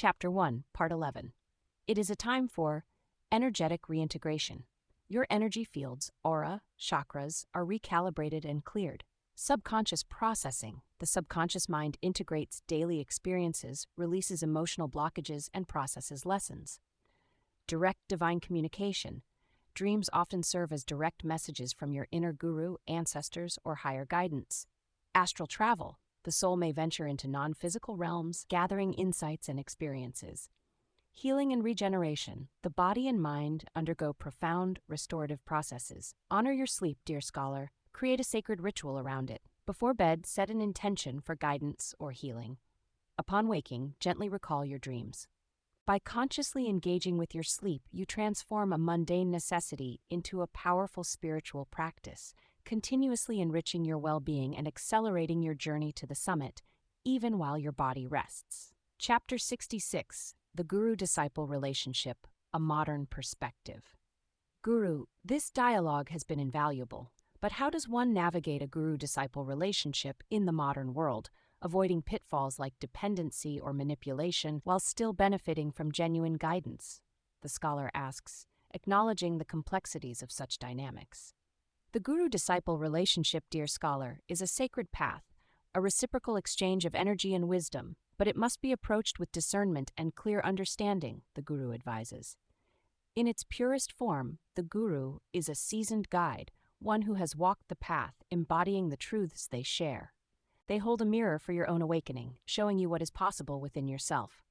Chapter 1, Part 11. It is a time for energetic reintegration. Your energy fields, aura, chakras, are recalibrated and cleared. Subconscious processing. The subconscious mind integrates daily experiences, releases emotional blockages, and processes lessons. Direct divine communication. Dreams often serve as direct messages from your inner guru, ancestors, or higher guidance. Astral travel. The soul may venture into non-physical realms, gathering insights and experiences. Healing and regeneration. The body and mind undergo profound restorative processes. Honor your sleep, dear scholar. Create a sacred ritual around it. Before bed, set an intention for guidance or healing. Upon waking, gently recall your dreams. By consciously engaging with your sleep, you transform a mundane necessity into a powerful spiritual practice, continuously enriching your well-being and accelerating your journey to the summit, even while your body rests. Chapter 66. The Guru-Disciple Relationship, a Modern Perspective. Guru, this dialogue has been invaluable, but how does one navigate a guru-disciple relationship in the modern world, avoiding pitfalls like dependency or manipulation while still benefiting from genuine guidance? The scholar asks, acknowledging the complexities of such dynamics. The guru-disciple relationship, dear scholar, is a sacred path, a reciprocal exchange of energy and wisdom, but it must be approached with discernment and clear understanding, the guru advises. In its purest form, the guru is a seasoned guide, one who has walked the path, embodying the truths they share. They hold a mirror for your own awakening, showing you what is possible within yourself.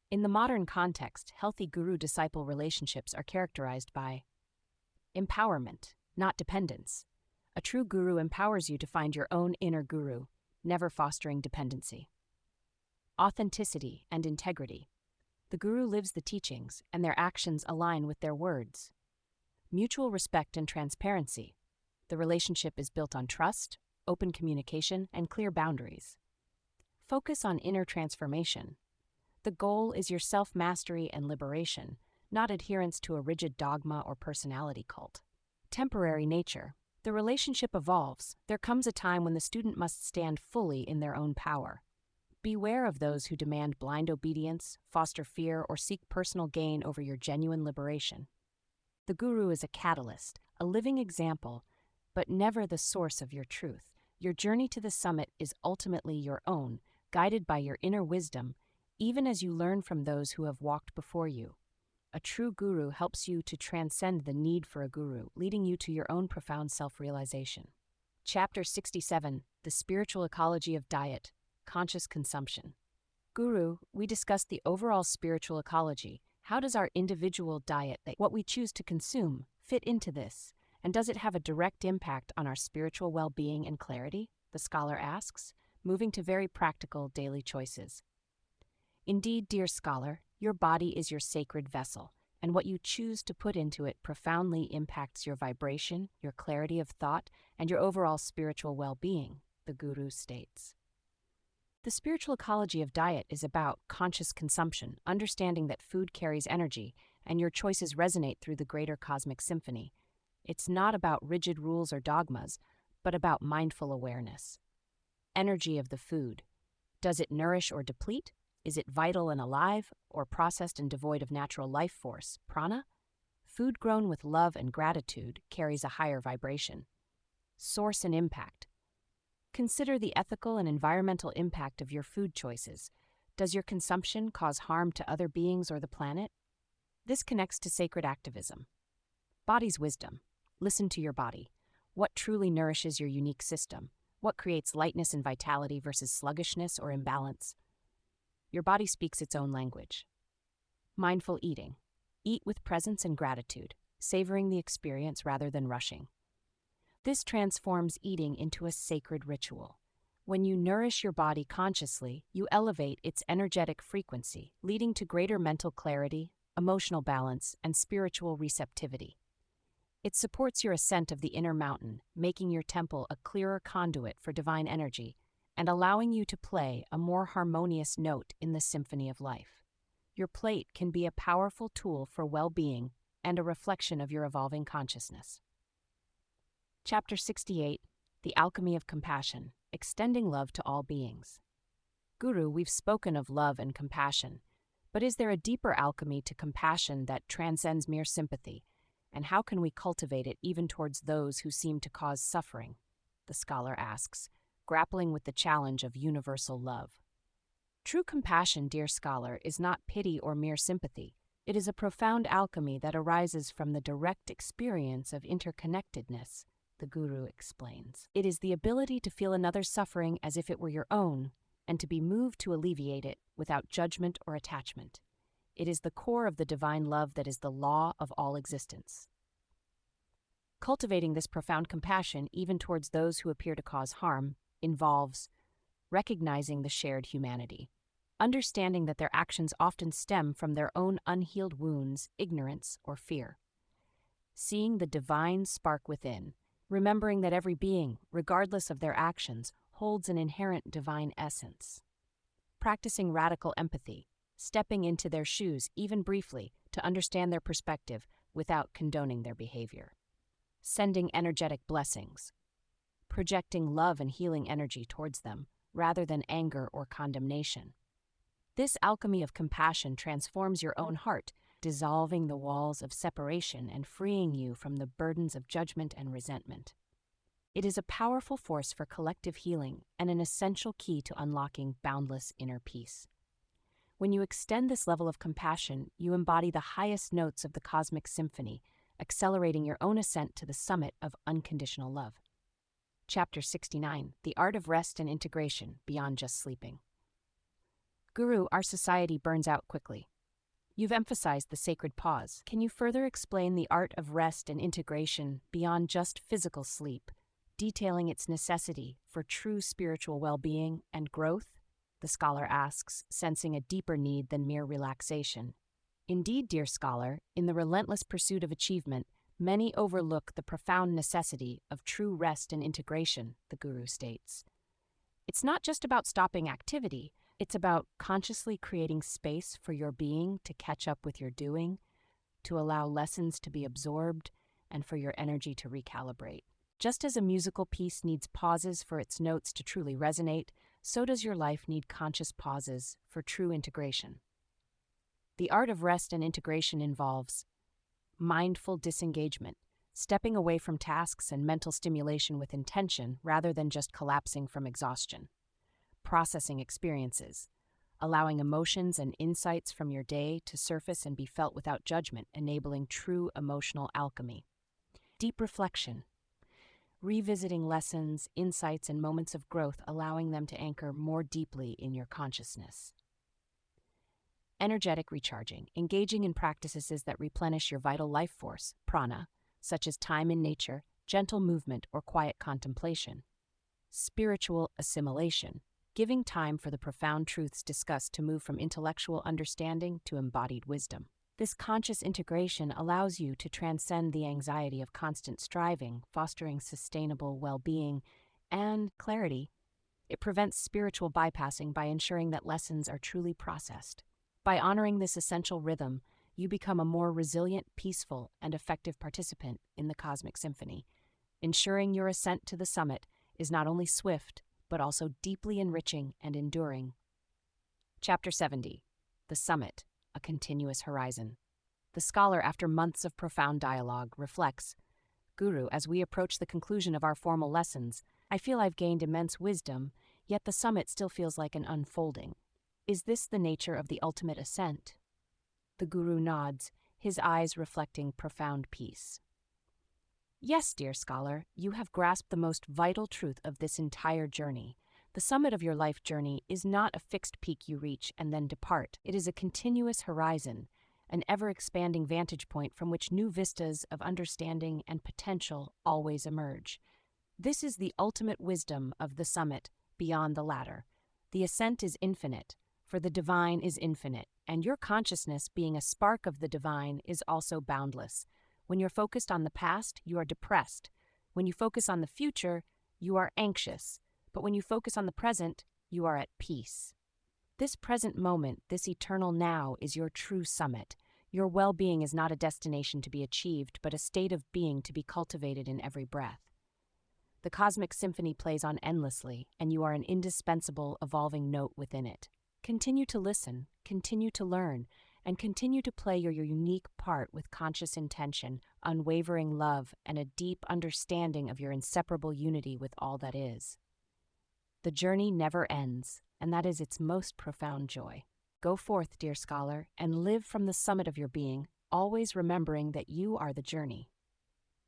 In the modern context, healthy guru-disciple relationships are characterized by empowerment, not dependence. A true guru empowers you to find your own inner guru, never fostering dependency. Authenticity and integrity. The guru lives the teachings, and their actions align with their words. Mutual respect and transparency. The relationship is built on trust, open communication, and clear boundaries. Focus on inner transformation. The goal is your self-mastery and liberation, not adherence to a rigid dogma or personality cult. Temporary nature. The relationship evolves. There comes a time when the student must stand fully in their own power. Beware of those who demand blind obedience, foster fear, or seek personal gain over your genuine liberation. The guru is a catalyst, a living example, but never the source of your truth. Your journey to the summit is ultimately your own, guided by your inner wisdom, even as you learn from those who have walked before you. A true guru helps you to transcend the need for a guru, leading you to your own profound self-realization. Chapter 67. The Spiritual Ecology of Diet, Conscious Consumption. Guru, we discussed the overall spiritual ecology. How does our individual diet, what we choose to consume, fit into this? And does it have a direct impact on our spiritual well-being and clarity? The scholar asks, moving to very practical daily choices. Indeed, dear scholar, your body is your sacred vessel, and what you choose to put into it profoundly impacts your vibration, your clarity of thought, and your overall spiritual well-being, the guru states. The spiritual ecology of diet is about conscious consumption, understanding that food carries energy, and your choices resonate through the greater cosmic symphony. It's not about rigid rules or dogmas, but about mindful awareness. Energy of the food. Does it nourish or deplete? Is it vital and alive, or processed and devoid of natural life force, prana? Food grown with love and gratitude carries a higher vibration. Source and impact. Consider the ethical and environmental impact of your food choices. Does your consumption cause harm to other beings or the planet? This connects to sacred activism. Body's wisdom. Listen to your body. What truly nourishes your unique system? What creates lightness and vitality versus sluggishness or imbalance? Your body speaks its own language. Mindful eating. Eat with presence and gratitude, savoring the experience rather than rushing. This transforms eating into a sacred ritual. When you nourish your body consciously, you elevate its energetic frequency, leading to greater mental clarity, emotional balance, and spiritual receptivity. It supports your ascent of the inner mountain, making your temple a clearer conduit for divine energy and allowing you to play a more harmonious note in the symphony of life. Your plate can be a powerful tool for well-being and a reflection of your evolving consciousness. Chapter 68. The Alchemy of Compassion, Extending Love to All Beings. Guru, we've spoken of love and compassion. But is there a deeper alchemy to compassion that transcends mere sympathy? And how can we cultivate it even towards those who seem to cause suffering? The scholar asks, grappling with the challenge of universal love. True compassion, dear scholar, is not pity or mere sympathy. It is a profound alchemy that arises from the direct experience of interconnectedness, the Guru explains. It is the ability to feel another's suffering as if it were your own, and to be moved to alleviate it without judgment or attachment. It is the core of the divine love that is the law of all existence. Cultivating this profound compassion, even towards those who appear to cause harm, involves recognizing the shared humanity, understanding that their actions often stem from their own unhealed wounds, ignorance, or fear, seeing the divine spark within, remembering that every being, regardless of their actions, holds an inherent divine essence, practicing radical empathy, stepping into their shoes even briefly to understand their perspective without condoning their behavior, sending energetic blessings, projecting love and healing energy towards them rather than anger or condemnation. This alchemy of compassion transforms your own heart, dissolving the walls of separation and freeing you from the burdens of judgment and resentment. It is a powerful force for collective healing and an essential key to unlocking boundless inner peace. When you extend this level of compassion, you embody the highest notes of the cosmic symphony, accelerating your own ascent to the summit of unconditional love. Chapter 69, The Art of Rest and Integration Beyond Just Sleeping. Guru, our society burns out quickly. You've emphasized the sacred pause. Can you further explain the art of rest and integration beyond just physical sleep, detailing its necessity for true spiritual well-being and growth? The scholar asks, sensing a deeper need than mere relaxation. Indeed, dear scholar, in the relentless pursuit of achievement, many overlook the profound necessity of true rest and integration, the Guru states. It's not just about stopping activity, it's about consciously creating space for your being to catch up with your doing, to allow lessons to be absorbed, and for your energy to recalibrate. Just as a musical piece needs pauses for its notes to truly resonate, so does your life need conscious pauses for true integration. The art of rest and integration involves mindful disengagement, stepping away from tasks and mental stimulation with intention rather than just collapsing from exhaustion. Processing experiences, allowing emotions and insights from your day to surface and be felt without judgment, enabling true emotional alchemy. Deep reflection, revisiting lessons, insights, and moments of growth, allowing them to anchor more deeply in your consciousness. Energetic recharging, engaging in practices that replenish your vital life force, prana, such as time in nature, gentle movement, or quiet contemplation. Spiritual assimilation, giving time for the profound truths discussed to move from intellectual understanding to embodied wisdom. This conscious integration allows you to transcend the anxiety of constant striving, fostering sustainable well-being and clarity. It prevents spiritual bypassing by ensuring that lessons are truly processed. By honoring this essential rhythm, you become a more resilient, peaceful, and effective participant in the cosmic symphony, ensuring your ascent to the summit is not only swift, but also deeply enriching and enduring. Chapter 70, The Summit, a Continuous Horizon. The scholar, after months of profound dialogue, reflects, Guru, as we approach the conclusion of our formal lessons, I feel I've gained immense wisdom, yet the summit still feels like an unfolding. Is this the nature of the ultimate ascent? The Guru nods, his eyes reflecting profound peace. Yes, dear scholar, you have grasped the most vital truth of this entire journey. The summit of your life journey is not a fixed peak you reach and then depart. It is a continuous horizon, an ever-expanding vantage point from which new vistas of understanding and potential always emerge. This is the ultimate wisdom of the summit beyond the ladder. The ascent is infinite, for the divine is infinite, and your consciousness, being a spark of the divine, is also boundless. When you're focused on the past, you are depressed. When you focus on the future, you are anxious. But when you focus on the present, you are at peace. This present moment, this eternal now, is your true summit. Your well-being is not a destination to be achieved, but a state of being to be cultivated in every breath. The cosmic symphony plays on endlessly, and you are an indispensable, evolving note within it. Continue to listen, continue to learn, and continue to play your unique part with conscious intention, unwavering love, and a deep understanding of your inseparable unity with all that is. The journey never ends, and that is its most profound joy. Go forth, dear scholar, and live from the summit of your being, always remembering that you are the journey.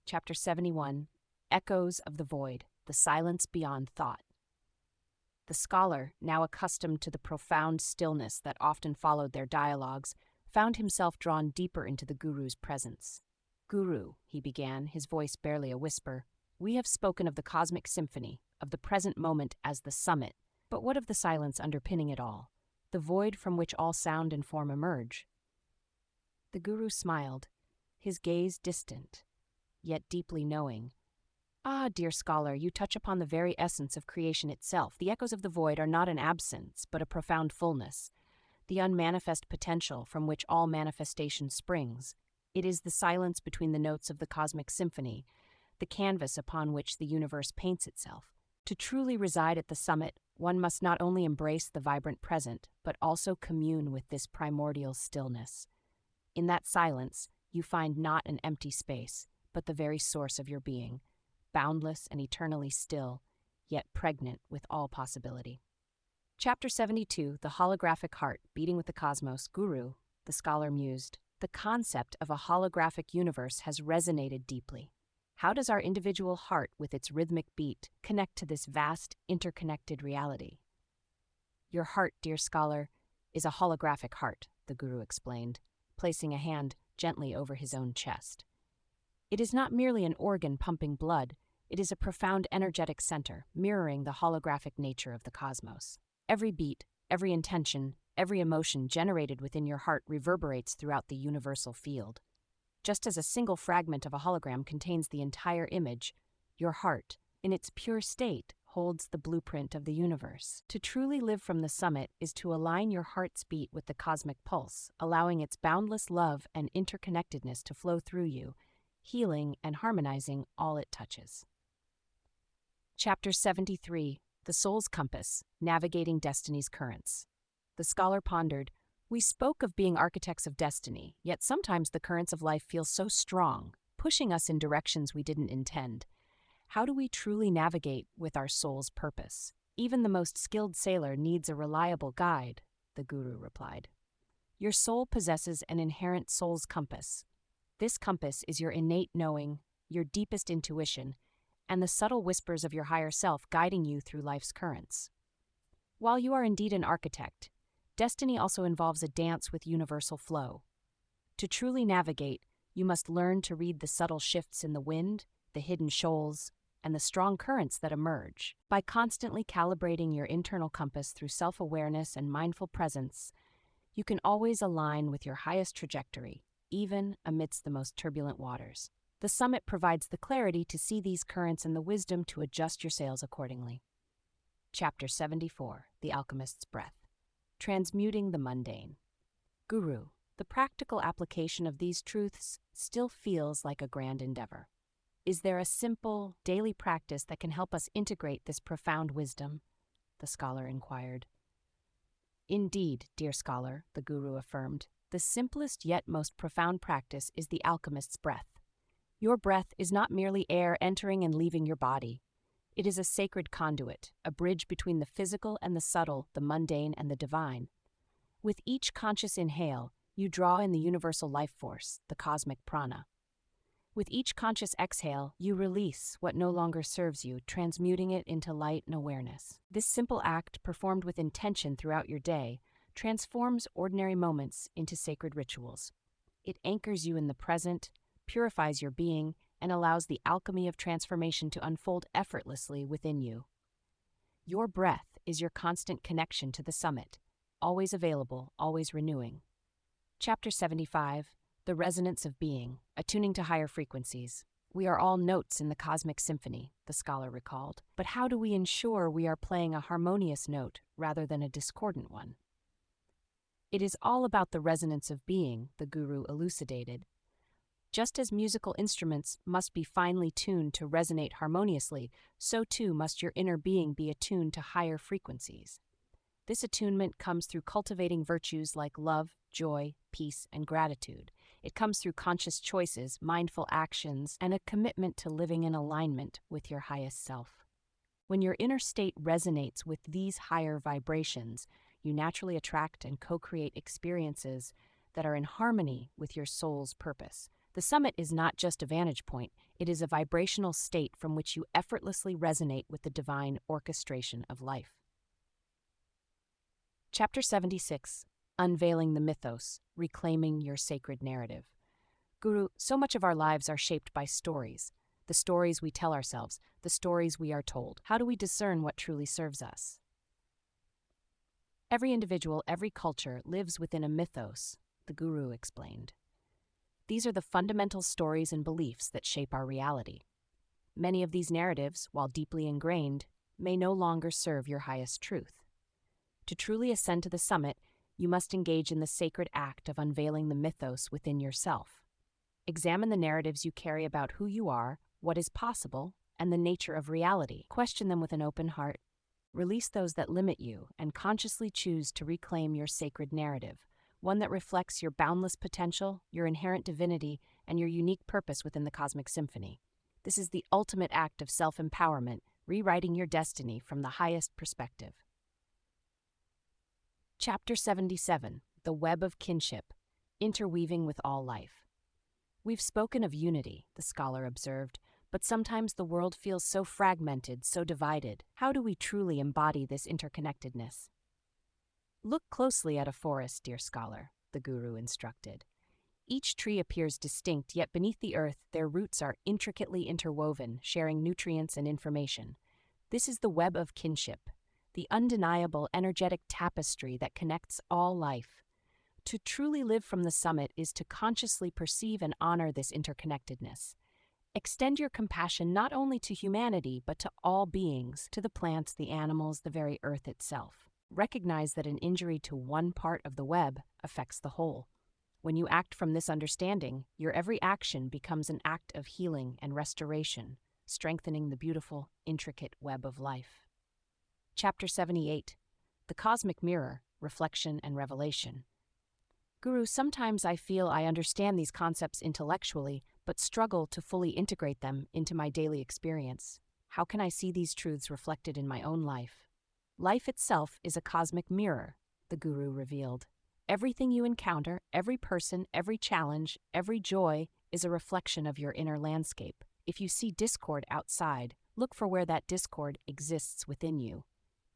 Chapter 71, Echoes of the Void, the Silence Beyond Thought. The scholar, now accustomed to the profound stillness that often followed their dialogues, found himself drawn deeper into the guru's presence. "Guru," he began, his voice barely a whisper, "we have spoken of the cosmic symphony, of the present moment as the summit, but what of the silence underpinning it all, the void from which all sound and form emerge?" The guru smiled, his gaze distant, yet deeply knowing. "Ah, dear scholar, you touch upon the very essence of creation itself. The echoes of the void are not an absence, but a profound fullness, the unmanifest potential from which all manifestation springs. It is the silence between the notes of the cosmic symphony, the canvas upon which the universe paints itself. To truly reside at the summit, one must not only embrace the vibrant present, but also commune with this primordial stillness. In that silence, you find not an empty space, but the very source of your being, boundless and eternally still, yet pregnant with all possibility." Chapter 72, The Holographic Heart, Beating with the Cosmos. "Guru," the scholar mused, "the concept of a holographic universe has resonated deeply. How does our individual heart, with its rhythmic beat, connect to this vast, interconnected reality?" "Your heart, dear scholar, is a holographic heart," the guru explained, placing a hand gently over his own chest. "It is not merely an organ pumping blood, it is a profound energetic center, mirroring the holographic nature of the cosmos. Every beat, every intention, every emotion generated within your heart reverberates throughout the universal field. Just as a single fragment of a hologram contains the entire image, your heart, in its pure state, holds the blueprint of the universe. To truly live from the summit is to align your heart's beat with the cosmic pulse, allowing its boundless love and interconnectedness to flow through you, healing and harmonizing all it touches." Chapter 73, The Soul's Compass, Navigating Destiny's Currents. The scholar pondered, "We spoke of being architects of destiny, yet sometimes the currents of life feel so strong, pushing us in directions we didn't intend. How do we truly navigate with our soul's purpose? Even the most skilled sailor needs a reliable guide," the guru replied. "Your soul possesses an inherent soul's compass. This compass is your innate knowing, your deepest intuition, and the subtle whispers of your higher self guiding you through life's currents. While you are indeed an architect, destiny also involves a dance with universal flow. To truly navigate, you must learn to read the subtle shifts in the wind, the hidden shoals, and the strong currents that emerge. By constantly calibrating your internal compass through self-awareness and mindful presence, you can always align with your highest trajectory, even amidst the most turbulent waters. The summit provides the clarity to see these currents and the wisdom to adjust your sails accordingly." Chapter 74, The Alchemist's Breath, Transmuting the Mundane. "Guru, the practical application of these truths still feels like a grand endeavor. Is there a simple, daily practice that can help us integrate this profound wisdom?" the scholar inquired. "Indeed, dear scholar," the guru affirmed, "the simplest yet most profound practice is the alchemist's breath. Your breath is not merely air entering and leaving your body. It is a sacred conduit, a bridge between the physical and the subtle, the mundane and the divine. With each conscious inhale, you draw in the universal life force, the cosmic prana. With each conscious exhale, you release what no longer serves you, transmuting it into light and awareness. This simple act, performed with intention throughout your day, transforms ordinary moments into sacred rituals. It anchors you in the present, purifies your being, and allows the alchemy of transformation to unfold effortlessly within you. Your breath is your constant connection to the summit, always available, always renewing." Chapter 75, The Resonance of Being, Attuning to Higher Frequencies. "We are all notes in the cosmic symphony," the scholar recalled, "but how do we ensure we are playing a harmonious note rather than a discordant one?" "It is all about the resonance of being," the guru elucidated. "Just as musical instruments must be finely tuned to resonate harmoniously, so too must your inner being be attuned to higher frequencies. This attunement comes through cultivating virtues like love, joy, peace, and gratitude. It comes through conscious choices, mindful actions, and a commitment to living in alignment with your highest self. When your inner state resonates with these higher vibrations, you naturally attract and co-create experiences that are in harmony with your soul's purpose. The summit is not just a vantage point, it is a vibrational state from which you effortlessly resonate with the divine orchestration of life. Chapter 76, Unveiling the Mythos, Reclaiming Your Sacred Narrative. Guru, so much of our lives are shaped by stories. The stories we tell ourselves, the stories we are told. How do we discern what truly serves us? Every individual, every culture lives within a mythos, the Guru explained. These are the fundamental stories and beliefs that shape our reality. Many of these narratives, while deeply ingrained, may no longer serve your highest truth. To truly ascend to the summit, you must engage in the sacred act of unveiling the mythos within yourself. Examine the narratives you carry about who you are, what is possible, and the nature of reality. Question them with an open heart. Release those that limit you and consciously choose to reclaim your sacred narrative, one that reflects your boundless potential, your inherent divinity, and your unique purpose within the cosmic symphony. This is the ultimate act of self-empowerment, rewriting your destiny from the highest perspective. Chapter 77, The Web of Kinship, Interweaving with All Life. We've spoken of unity, the scholar observed, but sometimes the world feels so fragmented, so divided. How do we truly embody this interconnectedness? Look closely at a forest, dear scholar, the Guru instructed. Each tree appears distinct, yet beneath the earth their roots are intricately interwoven, sharing nutrients and information. This is the web of kinship, the undeniable energetic tapestry that connects all life. To truly live from the summit is to consciously perceive and honor this interconnectedness. Extend your compassion not only to humanity, but to all beings, to the plants, the animals, the very earth itself. Recognize that an injury to one part of the web affects the whole. When you act from this understanding, your every action becomes an act of healing and restoration, strengthening the beautiful, intricate web of life. Chapter 78, The Cosmic Mirror, Reflection and Revelation. Guru, sometimes I feel I understand these concepts intellectually, but struggle to fully integrate them into my daily experience. How can I see these truths reflected in my own life? Life itself is a cosmic mirror, the Guru revealed. Everything you encounter, every person, every challenge, every joy is a reflection of your inner landscape. If you see discord outside, look for where that discord exists within you.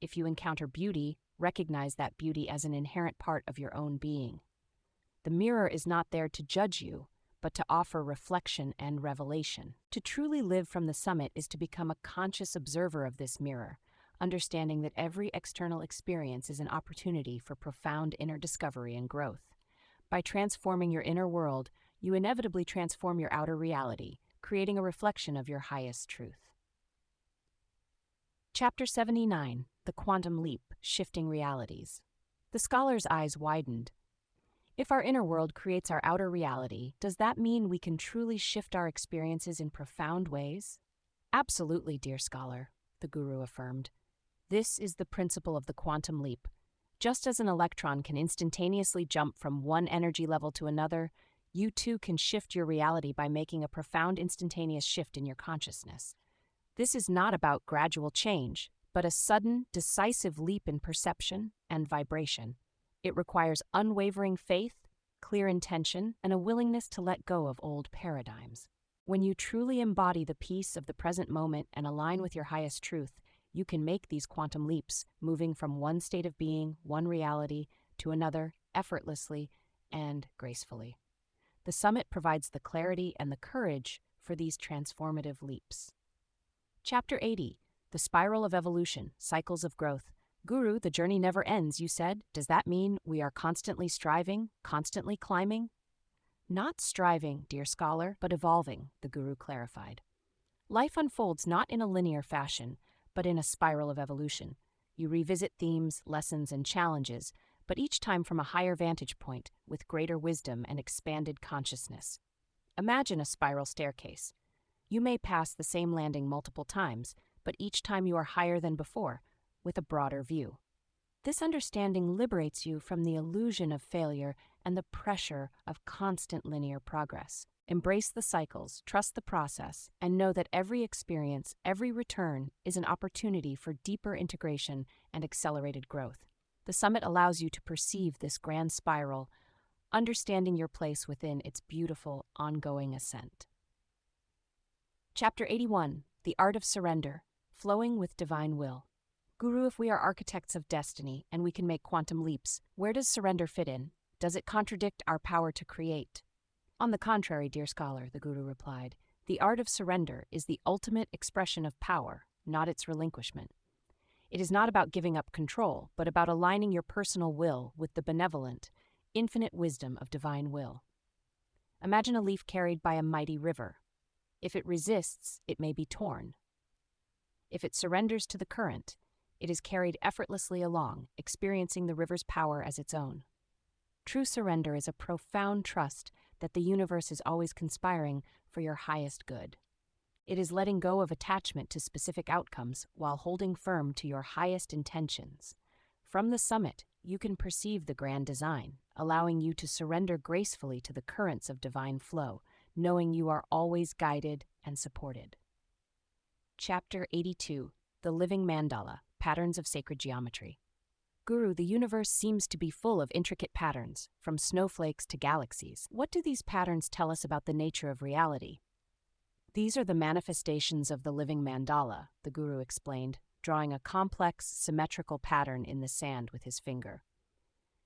If you encounter beauty, recognize that beauty as an inherent part of your own being. The mirror is not there to judge you, but to offer reflection and revelation. To truly live from the summit is to become a conscious observer of this mirror, understanding that every external experience is an opportunity for profound inner discovery and growth. By transforming your inner world, you inevitably transform your outer reality, creating a reflection of your highest truth. Chapter 79, The Quantum Leap, Shifting Realities. The scholar's eyes widened. If our inner world creates our outer reality, does that mean we can truly shift our experiences in profound ways? Absolutely, dear scholar, the Guru affirmed. This is the principle of the quantum leap. Just as an electron can instantaneously jump from one energy level to another, you too can shift your reality by making a profound instantaneous shift in your consciousness. This is not about gradual change, but a sudden, decisive leap in perception and vibration. It requires unwavering faith, clear intention, and a willingness to let go of old paradigms. When you truly embody the peace of the present moment and align with your highest truth, you can make these quantum leaps, moving from one state of being, one reality, to another effortlessly and gracefully. The summit provides the clarity and the courage for these transformative leaps. Chapter 80, The Spiral of Evolution, Cycles of Growth. Guru, the journey never ends, you said. Does that mean we are constantly striving, constantly climbing? Not striving, dear scholar, but evolving, the Guru clarified. Life unfolds not in a linear fashion, but in a spiral of evolution. You revisit themes, lessons, and challenges, but each time from a higher vantage point, with greater wisdom and expanded consciousness. Imagine a spiral staircase. You may pass the same landing multiple times, but each time you are higher than before, with a broader view. This understanding liberates you from the illusion of failure and the pressure of constant linear progress. Embrace the cycles, trust the process, and know that every experience, every return, is an opportunity for deeper integration and accelerated growth. The summit allows you to perceive this grand spiral, understanding your place within its beautiful, ongoing ascent. Chapter 81, The Art of Surrender, Flowing with Divine Will. Guru, if we are architects of destiny and we can make quantum leaps, where does surrender fit in? Does it contradict our power to create? On the contrary, dear scholar, the Guru replied, the art of surrender is the ultimate expression of power, not its relinquishment. It is not about giving up control, but about aligning your personal will with the benevolent, infinite wisdom of divine will. Imagine a leaf carried by a mighty river. If it resists, it may be torn. If it surrenders to the current, it is carried effortlessly along, experiencing the river's power as its own. True surrender is a profound trust that the universe is always conspiring for your highest good. It is letting go of attachment to specific outcomes while holding firm to your highest intentions. From the summit, you can perceive the grand design, allowing you to surrender gracefully to the currents of divine flow, knowing you are always guided and supported. Chapter 82, The Living Mandala, Patterns of Sacred Geometry. Guru, the universe seems to be full of intricate patterns, from snowflakes to galaxies. What do these patterns tell us about the nature of reality? These are the manifestations of the living mandala, the Guru explained, drawing a complex, symmetrical pattern in the sand with his finger.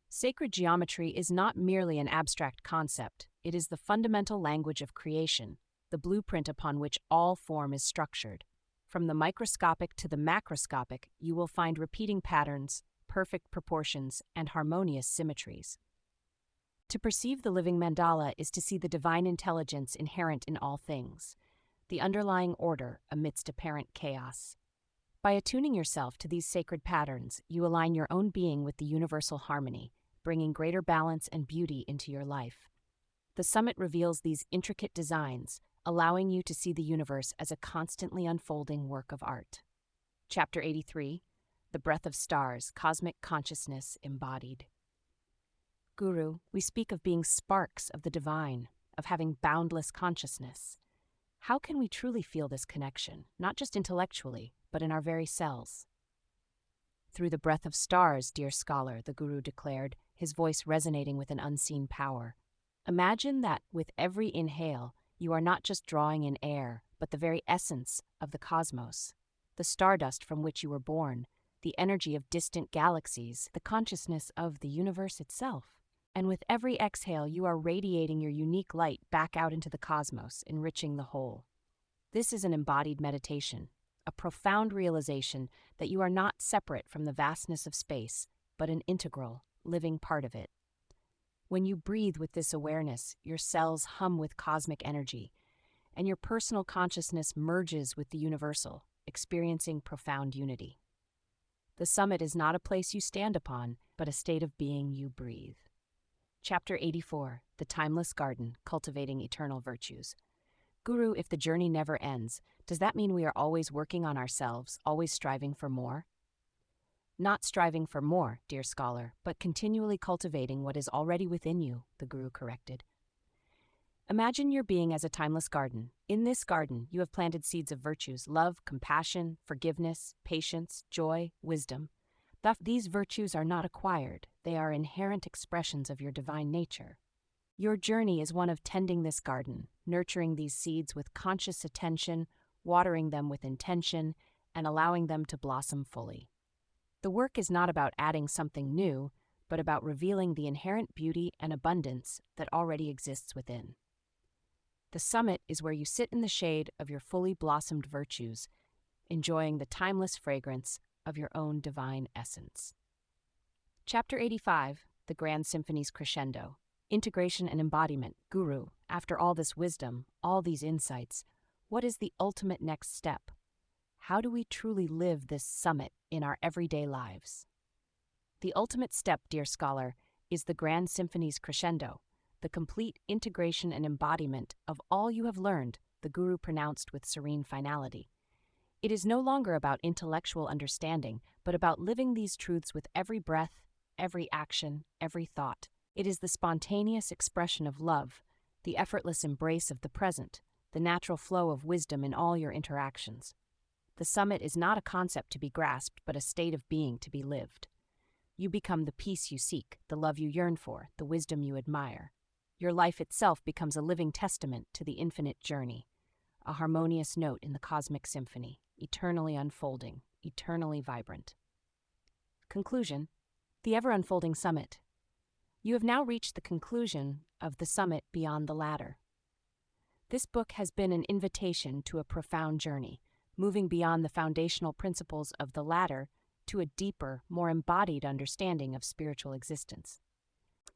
Sacred geometry is not merely an abstract concept, it is the fundamental language of creation, the blueprint upon which all form is structured. From the microscopic to the macroscopic, you will find repeating patterns, perfect proportions, and harmonious symmetries. To perceive the living mandala is to see the divine intelligence inherent in all things, the underlying order amidst apparent chaos. By attuning yourself to these sacred patterns, you align your own being with the universal harmony, bringing greater balance and beauty into your life. The summit reveals these intricate designs, allowing you to see the universe as a constantly unfolding work of art. Chapter 83, The Breath of Stars, Cosmic Consciousness Embodied. Guru, we speak of being sparks of the divine, of having boundless consciousness. How can we truly feel this connection, not just intellectually, but in our very cells? Through the breath of stars, dear scholar, the Guru declared, his voice resonating with an unseen power. Imagine that with every inhale, you are not just drawing in air, but the very essence of the cosmos, the stardust from which you were born, the energy of distant galaxies, the consciousness of the universe itself. And with every exhale, you are radiating your unique light back out into the cosmos, enriching the whole. This is an embodied meditation, a profound realization that you are not separate from the vastness of space, but an integral, living part of it. When you breathe with this awareness, your cells hum with cosmic energy, and your personal consciousness merges with the universal, experiencing profound unity. The summit is not a place you stand upon, but a state of being you breathe. Chapter 84, The Timeless Garden, Cultivating Eternal Virtues. Guru, if the journey never ends, does that mean we are always working on ourselves, always striving for more? Not striving for more, dear scholar, but continually cultivating what is already within you, the Guru corrected. Imagine your being as a timeless garden. In this garden, you have planted seeds of virtues, love, compassion, forgiveness, patience, joy, wisdom. These virtues are not acquired, they are inherent expressions of your divine nature. Your journey is one of tending this garden, nurturing these seeds with conscious attention, watering them with intention, and allowing them to blossom fully. The work is not about adding something new, but about revealing the inherent beauty and abundance that already exists within. The summit is where you sit in the shade of your fully blossomed virtues, enjoying the timeless fragrance of your own divine essence. Chapter 85, The Grand Symphony's Crescendo, Integration and Embodiment. Guru, after all this wisdom, all these insights, what is the ultimate next step? How do we truly live this summit in our everyday lives? The ultimate step, dear scholar, is the Grand Symphony's Crescendo, the complete integration and embodiment of all you have learned, the Guru pronounced with serene finality. It is no longer about intellectual understanding, but about living these truths with every breath, every action, every thought. It is the spontaneous expression of love, the effortless embrace of the present, the natural flow of wisdom in all your interactions. The summit is not a concept to be grasped, but a state of being to be lived. You become the peace you seek, the love you yearn for, the wisdom you admire. Your life itself becomes a living testament to the infinite journey, a harmonious note in the cosmic symphony, eternally unfolding, eternally vibrant. Conclusion: the ever-unfolding summit. You have now reached the conclusion of the summit beyond the ladder. This book has been an invitation to a profound journey, moving beyond the foundational principles of the ladder to a deeper, more embodied understanding of spiritual existence.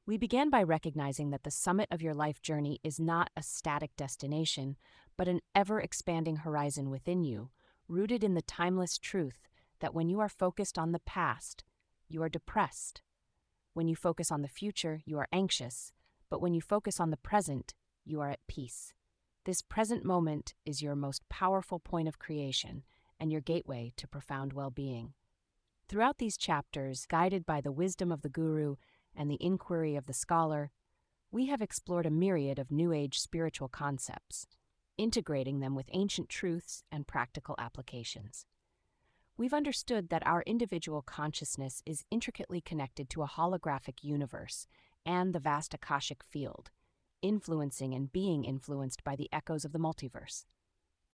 We began by recognizing that the summit of your life journey is not a static destination, but an ever-expanding horizon within you, rooted in the timeless truth that when you are focused on the past, you are depressed. When you focus on the future, you are anxious, but when you focus on the present, you are at peace. This present moment is your most powerful point of creation and your gateway to profound well-being. Throughout these chapters, guided by the wisdom of the guru and the inquiry of the scholar, we have explored a myriad of New Age spiritual concepts, integrating them with ancient truths and practical applications. We've understood that our individual consciousness is intricately connected to a holographic universe and the vast Akashic field, influencing and being influenced by the echoes of the multiverse.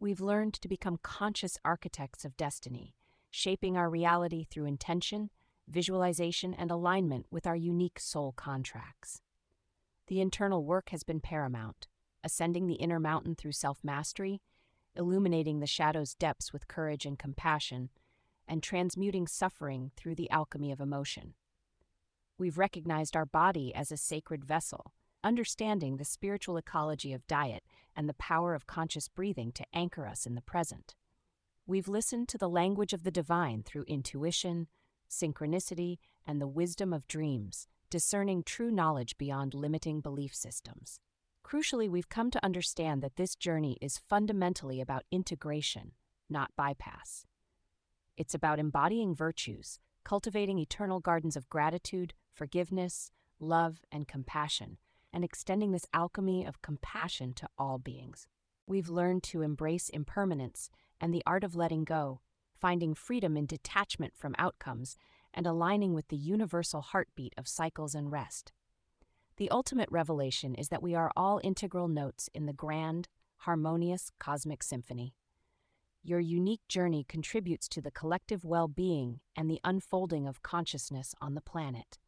We've learned to become conscious architects of destiny, shaping our reality through intention, visualization, and alignment with our unique soul contracts. The internal work has been paramount, ascending the inner mountain through self-mastery, illuminating the shadow's depths with courage and compassion, and transmuting suffering through the alchemy of emotion. We've recognized our body as a sacred vessel, understanding the spiritual ecology of diet and the power of conscious breathing to anchor us in the present. We've listened to the language of the divine through intuition, synchronicity, and the wisdom of dreams, discerning true knowledge beyond limiting belief systems. Crucially, we've come to understand that this journey is fundamentally about integration, not bypass. It's about embodying virtues, cultivating eternal gardens of gratitude, forgiveness, love, and compassion, and extending this alchemy of compassion to all beings. We've learned to embrace impermanence and the art of letting go, finding freedom in detachment from outcomes, and aligning with the universal heartbeat of cycles and rest. The ultimate revelation is that we are all integral notes in the grand, harmonious cosmic symphony. Your unique journey contributes to the collective well-being and the unfolding of consciousness on the planet.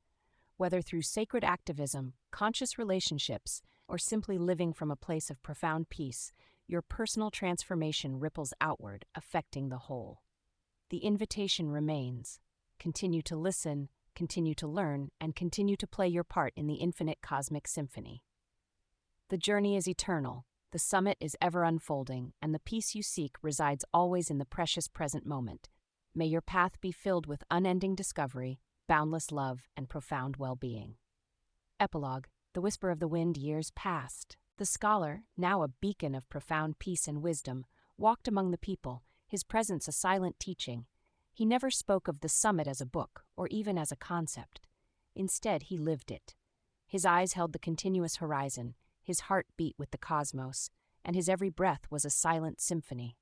Whether through sacred activism, conscious relationships, or simply living from a place of profound peace, your personal transformation ripples outward, affecting the whole. The invitation remains. Continue to listen, continue to learn, and continue to play your part in the infinite cosmic symphony. The journey is eternal, the summit is ever unfolding, and the peace you seek resides always in the precious present moment. May your path be filled with unending discovery, boundless love, and profound well-being. Epilogue. The whisper of the wind. Years passed. The scholar, now a beacon of profound peace and wisdom, walked among the people, his presence a silent teaching. He never spoke of the summit as a book, or even as a concept. Instead, he lived it. His eyes held the continuous horizon, his heart beat with the cosmos, and his every breath was a silent symphony.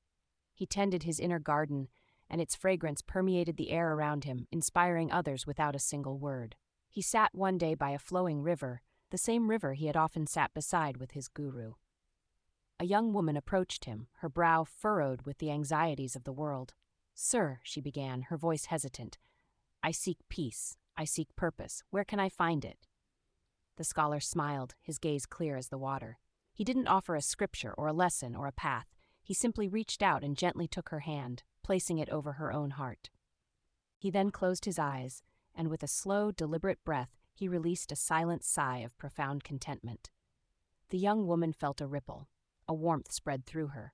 He tended his inner garden, and its fragrance permeated the air around him, inspiring others without a single word. He sat one day by a flowing river, the same river he had often sat beside with his guru. A young woman approached him, her brow furrowed with the anxieties of the world. "Sir," she began, her voice hesitant, "I seek peace. I seek purpose. Where can I find it?" The scholar smiled, his gaze clear as the water. He didn't offer a scripture or a lesson or a path. He simply reached out and gently took her hand, placing it over her own heart. He then closed his eyes, and with a slow, deliberate breath, he released a silent sigh of profound contentment. The young woman felt a ripple. A warmth spread through her.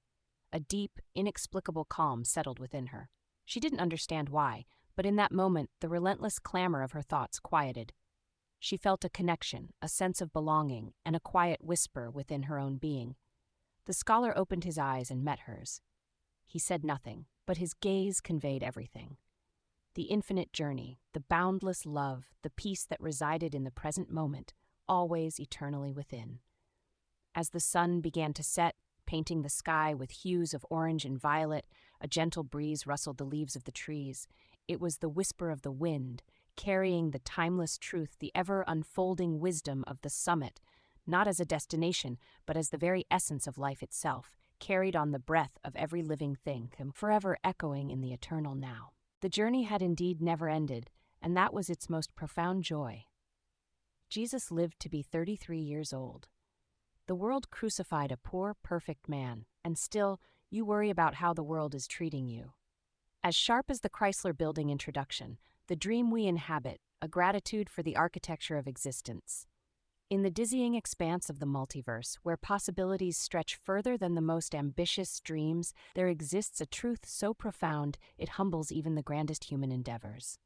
A deep, inexplicable calm settled within her. She didn't understand why, but in that moment, the relentless clamor of her thoughts quieted. She felt a connection, a sense of belonging, and a quiet whisper within her own being. The scholar opened his eyes and met hers. He said nothing, but his gaze conveyed everything. The infinite journey, the boundless love, the peace that resided in the present moment, always eternally within. As the sun began to set, painting the sky with hues of orange and violet, a gentle breeze rustled the leaves of the trees. It was the whisper of the wind, carrying the timeless truth, the ever-unfolding wisdom of the summit, not as a destination, but as the very essence of life itself, carried on the breath of every living thing, forever echoing in the eternal now. The journey had indeed never ended, and that was its most profound joy. Jesus lived to be 33 years old. The world crucified a poor, perfect man, and still, you worry about how the world is treating you. As sharp as the Chrysler Building introduction, the dream we inhabit, a gratitude for the architecture of existence. In the dizzying expanse of the multiverse, where possibilities stretch further than the most ambitious dreams, there exists a truth so profound it humbles even the grandest human endeavors.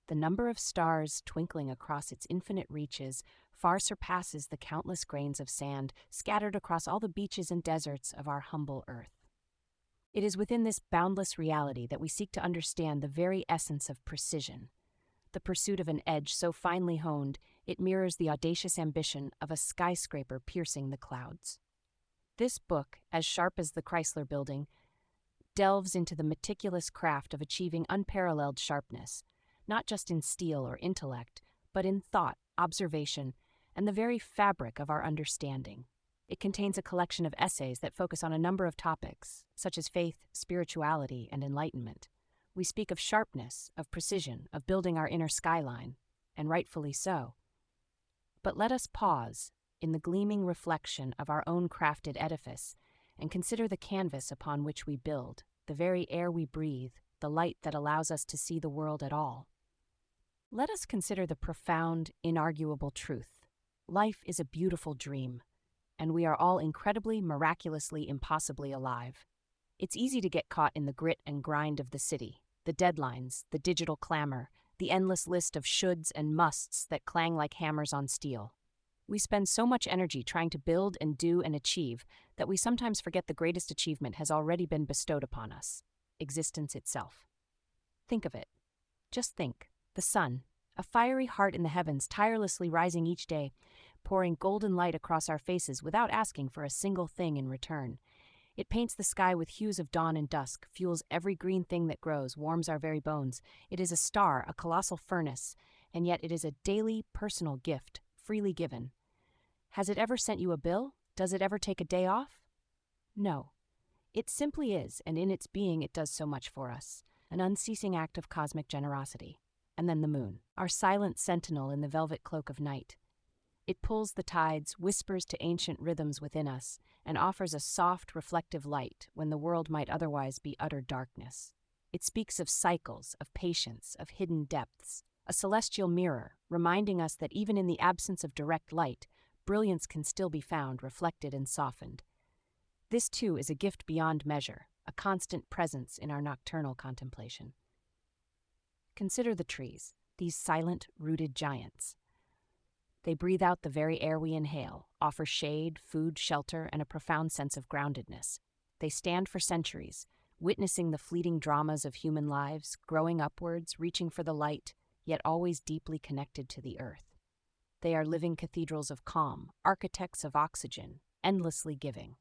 The number of stars twinkling across its infinite reaches far surpasses the countless grains of sand scattered across all the beaches and deserts of our humble earth. It is within this boundless reality that we seek to understand the very essence of precision. The pursuit of an edge so finely honed, it mirrors the audacious ambition of a skyscraper piercing the clouds. This book, as sharp as the Chrysler Building, delves into the meticulous craft of achieving unparalleled sharpness, not just in steel or intellect, but in thought, observation, and the very fabric of our understanding. It contains a collection of essays that focus on a number of topics, such as faith, spirituality, and enlightenment. We speak of sharpness, of precision, of building our inner skyline, and rightfully so. But let us pause in the gleaming reflection of our own crafted edifice and consider the canvas upon which we build, the very air we breathe, the light that allows us to see the world at all. Let us consider the profound, inarguable truth. Life is a beautiful dream, and we are all incredibly, miraculously, impossibly alive. It's easy to get caught in the grit and grind of the city, the deadlines, the digital clamor, the endless list of shoulds and musts that clang like hammers on steel. We spend so much energy trying to build and do and achieve that we sometimes forget the greatest achievement has already been bestowed upon us: existence itself. Think of it. Just think. The sun, a fiery heart in the heavens, tirelessly rising each day, pouring golden light across our faces without asking for a single thing in return. It paints the sky with hues of dawn and dusk, fuels every green thing that grows, warms our very bones. It is a star, a colossal furnace, and yet it is a daily, personal gift, freely given. Has it ever sent you a bill? Does it ever take a day off? No. It simply is, and in its being it does so much for us, an unceasing act of cosmic generosity. And then the moon, our silent sentinel in the velvet cloak of night. It pulls the tides, whispers to ancient rhythms within us, and offers a soft, reflective light when the world might otherwise be utter darkness. It speaks of cycles, of patience, of hidden depths, a celestial mirror, reminding us that even in the absence of direct light, brilliance can still be found, reflected and softened. This, too, is a gift beyond measure, a constant presence in our nocturnal contemplation. Consider the trees, these silent, rooted giants. They breathe out the very air we inhale, offer shade, food, shelter, and a profound sense of groundedness. They stand for centuries, witnessing the fleeting dramas of human lives, growing upwards, reaching for the light, yet always deeply connected to the earth. They are living cathedrals of calm, architects of oxygen, endlessly giving.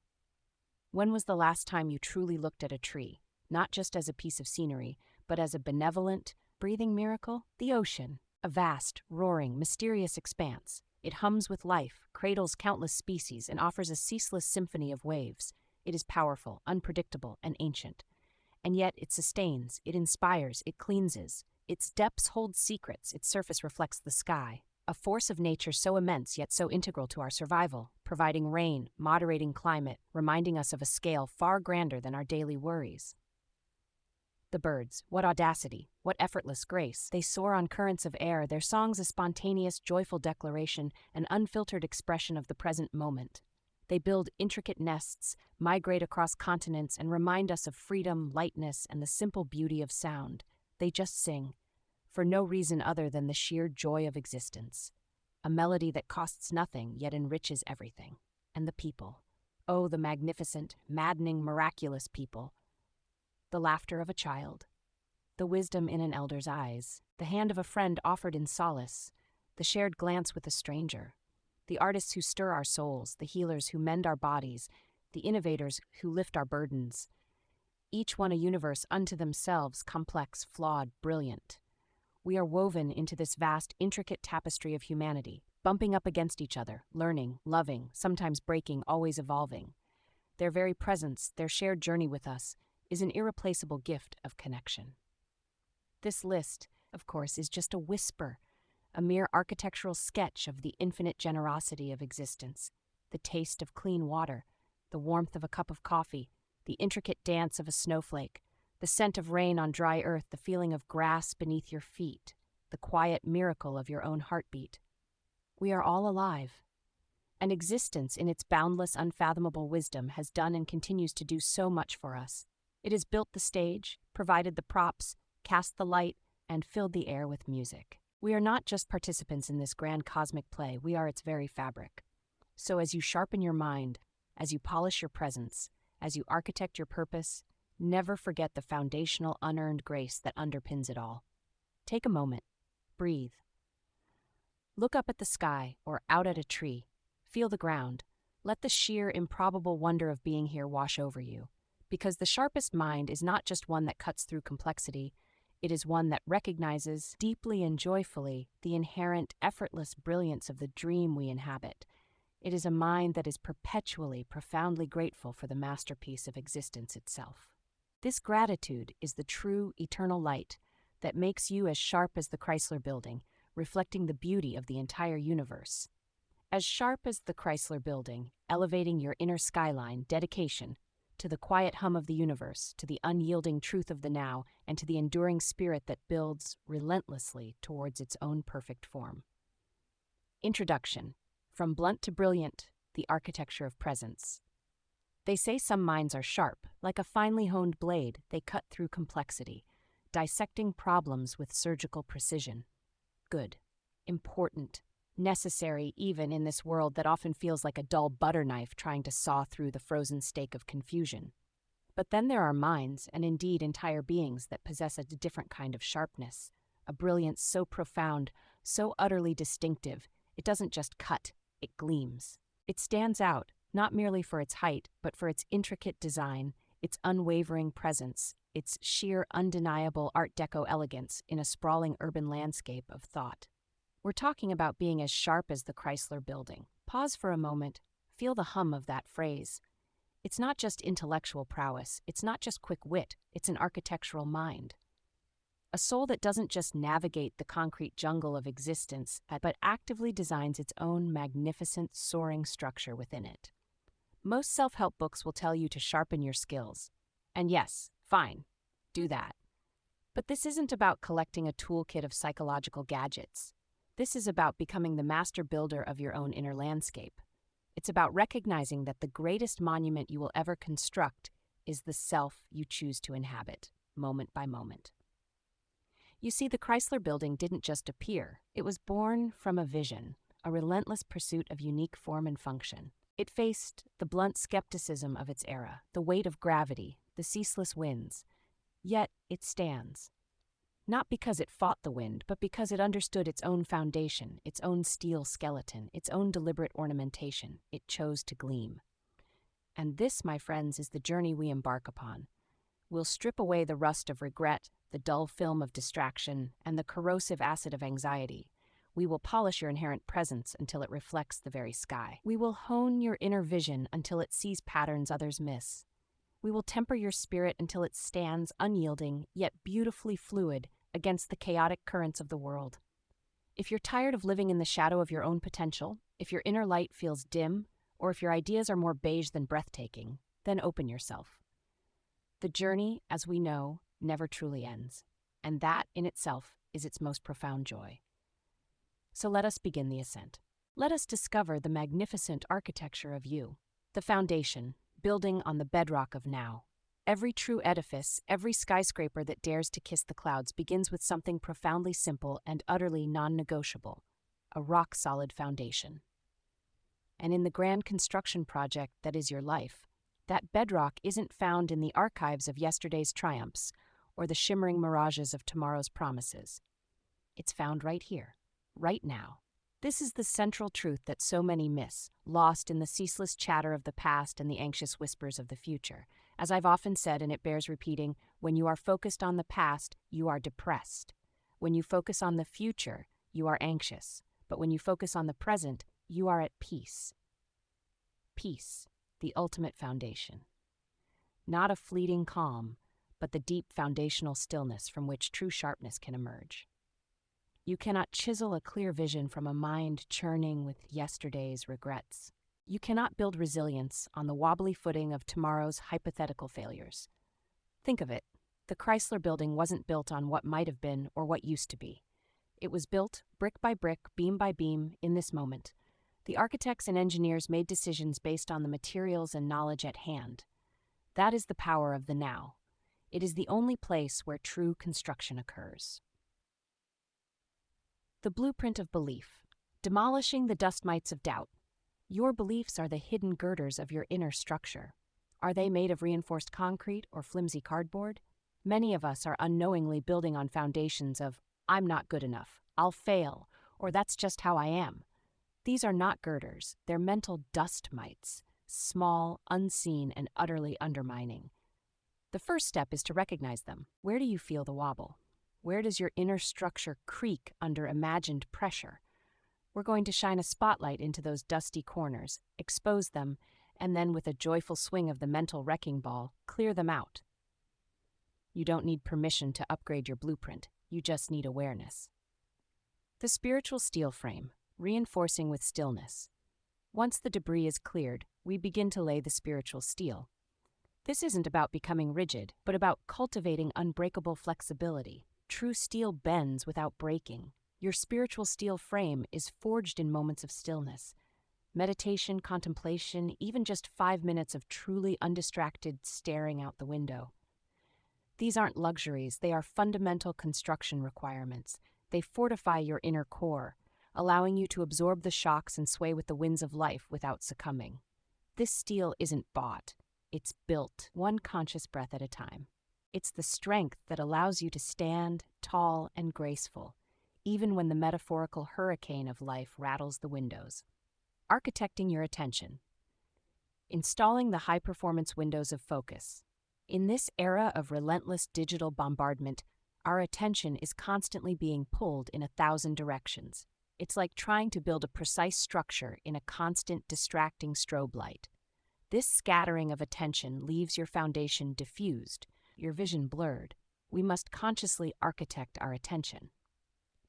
When was the last time you truly looked at a tree, not just as a piece of scenery, but as a benevolent, breathing miracle? The ocean, a vast, roaring, mysterious expanse. It hums with life, cradles countless species, and offers a ceaseless symphony of waves. It is powerful, unpredictable, and ancient. And yet it sustains, it inspires, it cleanses. Its depths hold secrets, its surface reflects the sky. A force of nature so immense yet so integral to our survival, providing rain, moderating climate, reminding us of a scale far grander than our daily worries. The birds, what audacity, what effortless grace. They soar on currents of air, their songs a spontaneous, joyful declaration, an unfiltered expression of the present moment. They build intricate nests, migrate across continents, and remind us of freedom, lightness, and the simple beauty of sound. They just sing, for no reason other than the sheer joy of existence. A melody that costs nothing, yet enriches everything. And the people. Oh, the magnificent, maddening, miraculous people. the laughter of a child, the wisdom in an elder's eyes, the hand of a friend offered in solace, the shared glance with a stranger, the artists who stir our souls, the healers who mend our bodies, the innovators who lift our burdens, each one a universe unto themselves, complex, flawed, brilliant. We are woven into this vast, intricate tapestry of humanity, bumping up against each other, learning, loving, sometimes breaking, always evolving. Their very presence, their shared journey with us, is an irreplaceable gift of connection. This list, of course, is just a whisper, a mere architectural sketch of the infinite generosity of existence, the taste of clean water, the warmth of a cup of coffee, the intricate dance of a snowflake, the scent of rain on dry earth, the feeling of grass beneath your feet, the quiet miracle of your own heartbeat. We are all alive, and existence in its boundless, unfathomable wisdom has done and continues to do so much for us. It has built the stage, provided the props, cast the light, and filled the air with music. We are not just participants in this grand cosmic play, we are its very fabric. So as you sharpen your mind, as you polish your presence, as you architect your purpose, never forget the foundational unearned grace that underpins it all. Take a moment. Breathe. Look up at the sky or out at a tree. Feel the ground. Let the sheer, improbable wonder of being here wash over you. Because the sharpest mind is not just one that cuts through complexity, it is one that recognizes deeply and joyfully the inherent, effortless brilliance of the dream we inhabit. It is a mind that is perpetually, profoundly grateful for the masterpiece of existence itself. This gratitude is the true, eternal light that makes you as sharp as the Chrysler Building, reflecting the beauty of the entire universe. As sharp as the Chrysler Building, elevating your inner skyline, dedication to the quiet hum of the universe, to the unyielding truth of the now, and to the enduring spirit that builds relentlessly towards its own perfect form. Introduction. From blunt to brilliant, the architecture of presence. They say some minds are sharp, like a finely honed blade, they cut through complexity, dissecting problems with surgical precision. Good, important, necessary even in this world that often feels like a dull butter knife trying to saw through the frozen steak of confusion. But then there are minds, and indeed entire beings, that possess a different kind of sharpness, a brilliance so profound, so utterly distinctive, it doesn't just cut, it gleams. It stands out, not merely for its height, but for its intricate design, its unwavering presence, its sheer, undeniable Art Deco elegance in a sprawling urban landscape of thought. We're talking about being as sharp as the Chrysler Building. Pause for a moment, feel the hum of that phrase. It's not just intellectual prowess, it's not just quick wit, it's an architectural mind. A soul that doesn't just navigate the concrete jungle of existence, but actively designs its own magnificent, soaring structure within it. Most self-help books will tell you to sharpen your skills. And yes, fine, do that. But this isn't about collecting a toolkit of psychological gadgets. This is about becoming the master builder of your own inner landscape. It's about recognizing that the greatest monument you will ever construct is the self you choose to inhabit, moment by moment. You see, the Chrysler Building didn't just appear. It was born from a vision, a relentless pursuit of unique form and function. It faced the blunt skepticism of its era, the weight of gravity, the ceaseless winds. Yet it stands. Not because it fought the wind, but because it understood its own foundation, its own steel skeleton, its own deliberate ornamentation. It chose to gleam. And this, my friends, is the journey we embark upon. We'll strip away the rust of regret, the dull film of distraction, and the corrosive acid of anxiety. We will polish your inherent presence until it reflects the very sky. We will hone your inner vision until it sees patterns others miss. We will temper your spirit until it stands unyielding, yet beautifully fluid, against the chaotic currents of the world. If you're tired of living in the shadow of your own potential, if your inner light feels dim, or if your ideas are more beige than breathtaking, then open yourself. The journey, as we know, never truly ends, and that in itself is its most profound joy. So let us begin the ascent. Let us discover the magnificent architecture of you, the foundation, building on the bedrock of now. Every true edifice, every skyscraper that dares to kiss the clouds begins with something profoundly simple and utterly non-negotiable, a rock-solid foundation. And in the grand construction project that is your life, That bedrock isn't found in the archives of yesterday's triumphs or the shimmering mirages of tomorrow's promises. It's found right here, right now. This is the central truth that so many miss, lost in the ceaseless chatter of the past and the anxious whispers of the future. As I've often said, and it bears repeating, when you are focused on the past, you are depressed. When you focus on the future, you are anxious. But when you focus on the present, you are at peace. Peace, the ultimate foundation. Not a fleeting calm, but the deep foundational stillness from which true sharpness can emerge. You cannot chisel a clear vision from a mind churning with yesterday's regrets. You cannot build resilience on the wobbly footing of tomorrow's hypothetical failures. Think of it. The Chrysler Building wasn't built on what might have been or what used to be. It was built, brick by brick, beam by beam, in this moment. The architects and engineers made decisions based on the materials and knowledge at hand. That is the power of the now. It is the only place where true construction occurs. The blueprint of belief. Demolishing the dust mites of doubt. Your beliefs are the hidden girders of your inner structure. Are they made of reinforced concrete or flimsy cardboard? Many of us are unknowingly building on foundations of, I'm not good enough, I'll fail, or that's just how I am. These are not girders, they're mental dust mites, small, unseen, and utterly undermining. The first step is to recognize them. Where do you feel the wobble? Where does your inner structure creak under imagined pressure? We're going to shine a spotlight into those dusty corners, expose them, and then with a joyful swing of the mental wrecking ball, clear them out. You don't need permission to upgrade your blueprint, you just need awareness. The spiritual steel frame, reinforcing with stillness. Once the debris is cleared, we begin to lay the spiritual steel. This isn't about becoming rigid, but about cultivating unbreakable flexibility. True steel bends without breaking. Your spiritual steel frame is forged in moments of stillness. Meditation, contemplation, even just 5 minutes of truly undistracted staring out the window. These aren't luxuries, they are fundamental construction requirements. They fortify your inner core, allowing you to absorb the shocks and sway with the winds of life without succumbing. This steel isn't bought, it's built, one conscious breath at a time. It's the strength that allows you to stand tall and graceful, even when the metaphorical hurricane of life rattles the windows. Architecting your attention. Installing the high-performance windows of focus. In this era of relentless digital bombardment, our attention is constantly being pulled in 1,000 directions. It's like trying to build a precise structure in a constant, distracting strobe light. This scattering of attention leaves your foundation diffused, your vision blurred. We must consciously architect our attention.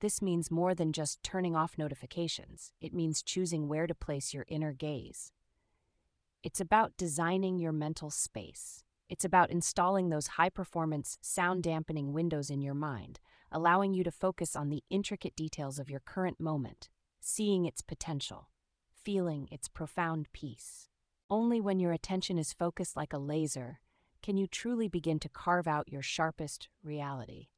This means more than just turning off notifications. It means choosing where to place your inner gaze. It's about designing your mental space. It's about installing those high-performance, sound-dampening windows in your mind, allowing you to focus on the intricate details of your current moment, seeing its potential, feeling its profound peace. Only when your attention is focused like a laser can you truly begin to carve out your sharpest reality.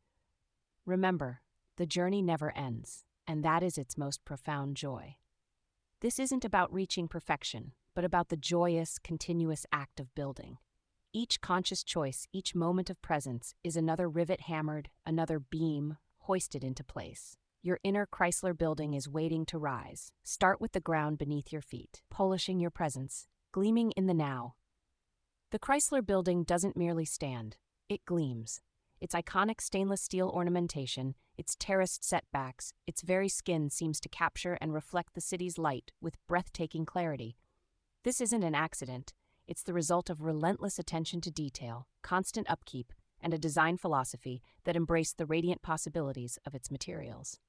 Remember, the journey never ends, and that is its most profound joy. This isn't about reaching perfection, but about the joyous, continuous act of building. Each conscious choice, each moment of presence is another rivet hammered, another beam hoisted into place. Your inner Chrysler Building is waiting to rise. Start with the ground beneath your feet, polishing your presence, gleaming in the now. The Chrysler Building doesn't merely stand, it gleams. Its iconic stainless steel ornamentation, its terraced setbacks, its very skin seems to capture and reflect the city's light with breathtaking clarity. This isn't an accident. It's the result of relentless attention to detail, constant upkeep, and a design philosophy that embraced the radiant possibilities of its materials.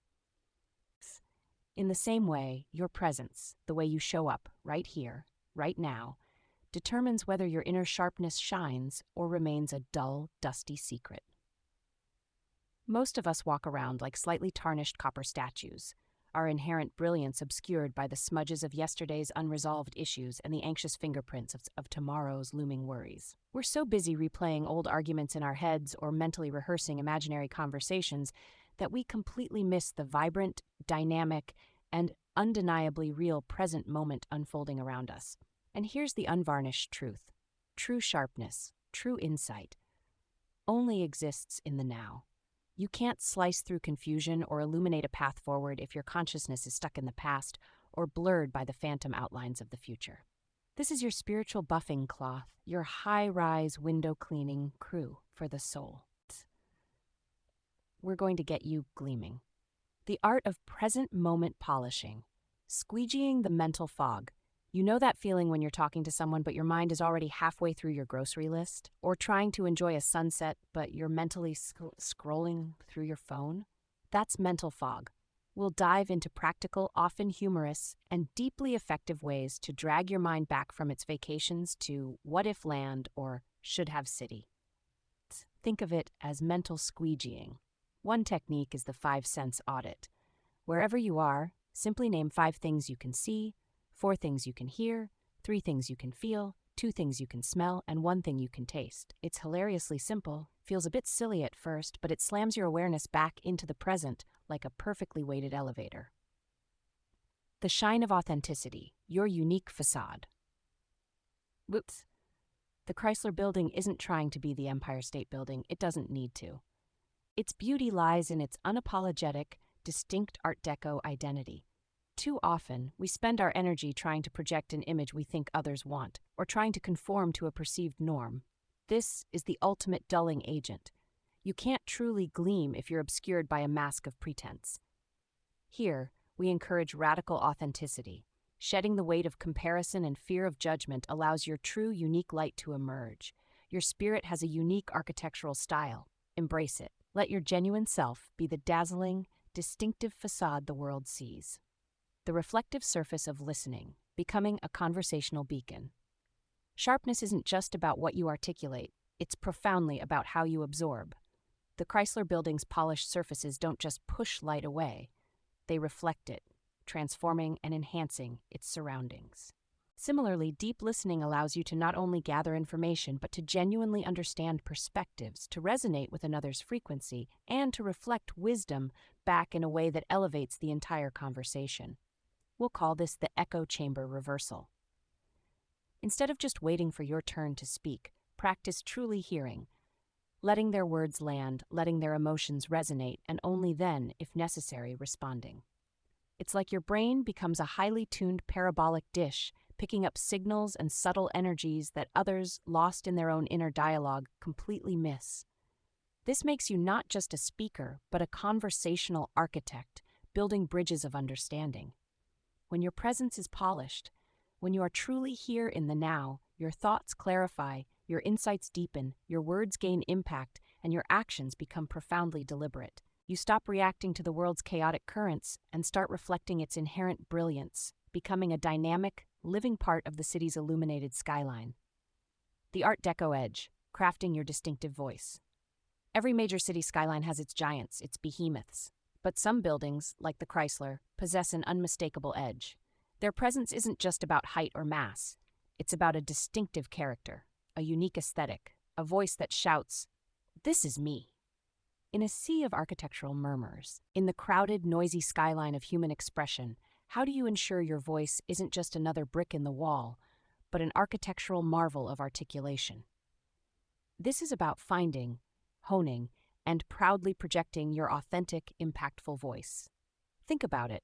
In the same way, your presence, the way you show up right here, right now, determines whether your inner sharpness shines or remains a dull, dusty secret. Most of us walk around like slightly tarnished copper statues, our inherent brilliance obscured by the smudges of yesterday's unresolved issues and the anxious fingerprints of tomorrow's looming worries. We're so busy replaying old arguments in our heads or mentally rehearsing imaginary conversations that we completely miss the vibrant, dynamic, and undeniably real present moment unfolding around us. And here's the unvarnished truth. True sharpness, true insight, only exists in the now. You can't slice through confusion or illuminate a path forward if your consciousness is stuck in the past or blurred by the phantom outlines of the future. This is your spiritual buffing cloth, your high-rise window cleaning crew for the soul. We're going to get you gleaming. The art of present moment polishing, squeegeeing the mental fog. You know that feeling when you're talking to someone but your mind is already halfway through your grocery list? Or trying to enjoy a sunset but you're mentally scrolling through your phone? That's mental fog. We'll dive into practical, often humorous, and deeply effective ways to drag your mind back from its vacations to what-if land or should-have city. Think of it as mental squeegeeing. One technique is the 5-sense audit. Wherever you are, simply name 5 things you can see, 4 things you can hear, 3 things you can feel, 2 things you can smell, and 1 thing you can taste. It's hilariously simple, feels a bit silly at first, but it slams your awareness back into the present like a perfectly weighted elevator. The shine of authenticity, your unique facade. Whoops. The Chrysler Building isn't trying to be the Empire State Building. It doesn't need to. Its beauty lies in its unapologetic, distinct Art Deco identity. Too often, we spend our energy trying to project an image we think others want, or trying to conform to a perceived norm. This is the ultimate dulling agent. You can't truly gleam if you're obscured by a mask of pretense. Here, we encourage radical authenticity. Shedding the weight of comparison and fear of judgment allows your true, unique light to emerge. Your spirit has a unique architectural style. Embrace it. Let your genuine self be the dazzling, distinctive facade the world sees. The reflective surface of listening, becoming a conversational beacon. Sharpness isn't just about what you articulate, it's profoundly about how you absorb. The Chrysler Building's polished surfaces don't just push light away, they reflect it, transforming and enhancing its surroundings. Similarly, deep listening allows you to not only gather information, but to genuinely understand perspectives, to resonate with another's frequency, and to reflect wisdom back in a way that elevates the entire conversation. We'll call this the echo chamber reversal. Instead of just waiting for your turn to speak, practice truly hearing, letting their words land, letting their emotions resonate, and only then, if necessary, responding. It's like your brain becomes a highly tuned parabolic dish, picking up signals and subtle energies that others, lost in their own inner dialogue, completely miss. This makes you not just a speaker, but a conversational architect, building bridges of understanding. When your presence is polished, when you are truly here in the now, your thoughts clarify, your insights deepen, your words gain impact, and your actions become profoundly deliberate. You stop reacting to the world's chaotic currents and start reflecting its inherent brilliance, becoming a dynamic, living part of the city's illuminated skyline. The Art Deco edge, crafting your distinctive voice. Every major city skyline has its giants, its behemoths, but some buildings, like the Chrysler, possess an unmistakable edge. Their presence isn't just about height or mass, it's about a distinctive character, a unique aesthetic, a voice that shouts, "This is me." In a sea of architectural murmurs, in the crowded, noisy skyline of human expression, how do you ensure your voice isn't just another brick in the wall, but an architectural marvel of articulation? This is about finding, honing, and proudly projecting your authentic, impactful voice. Think about it.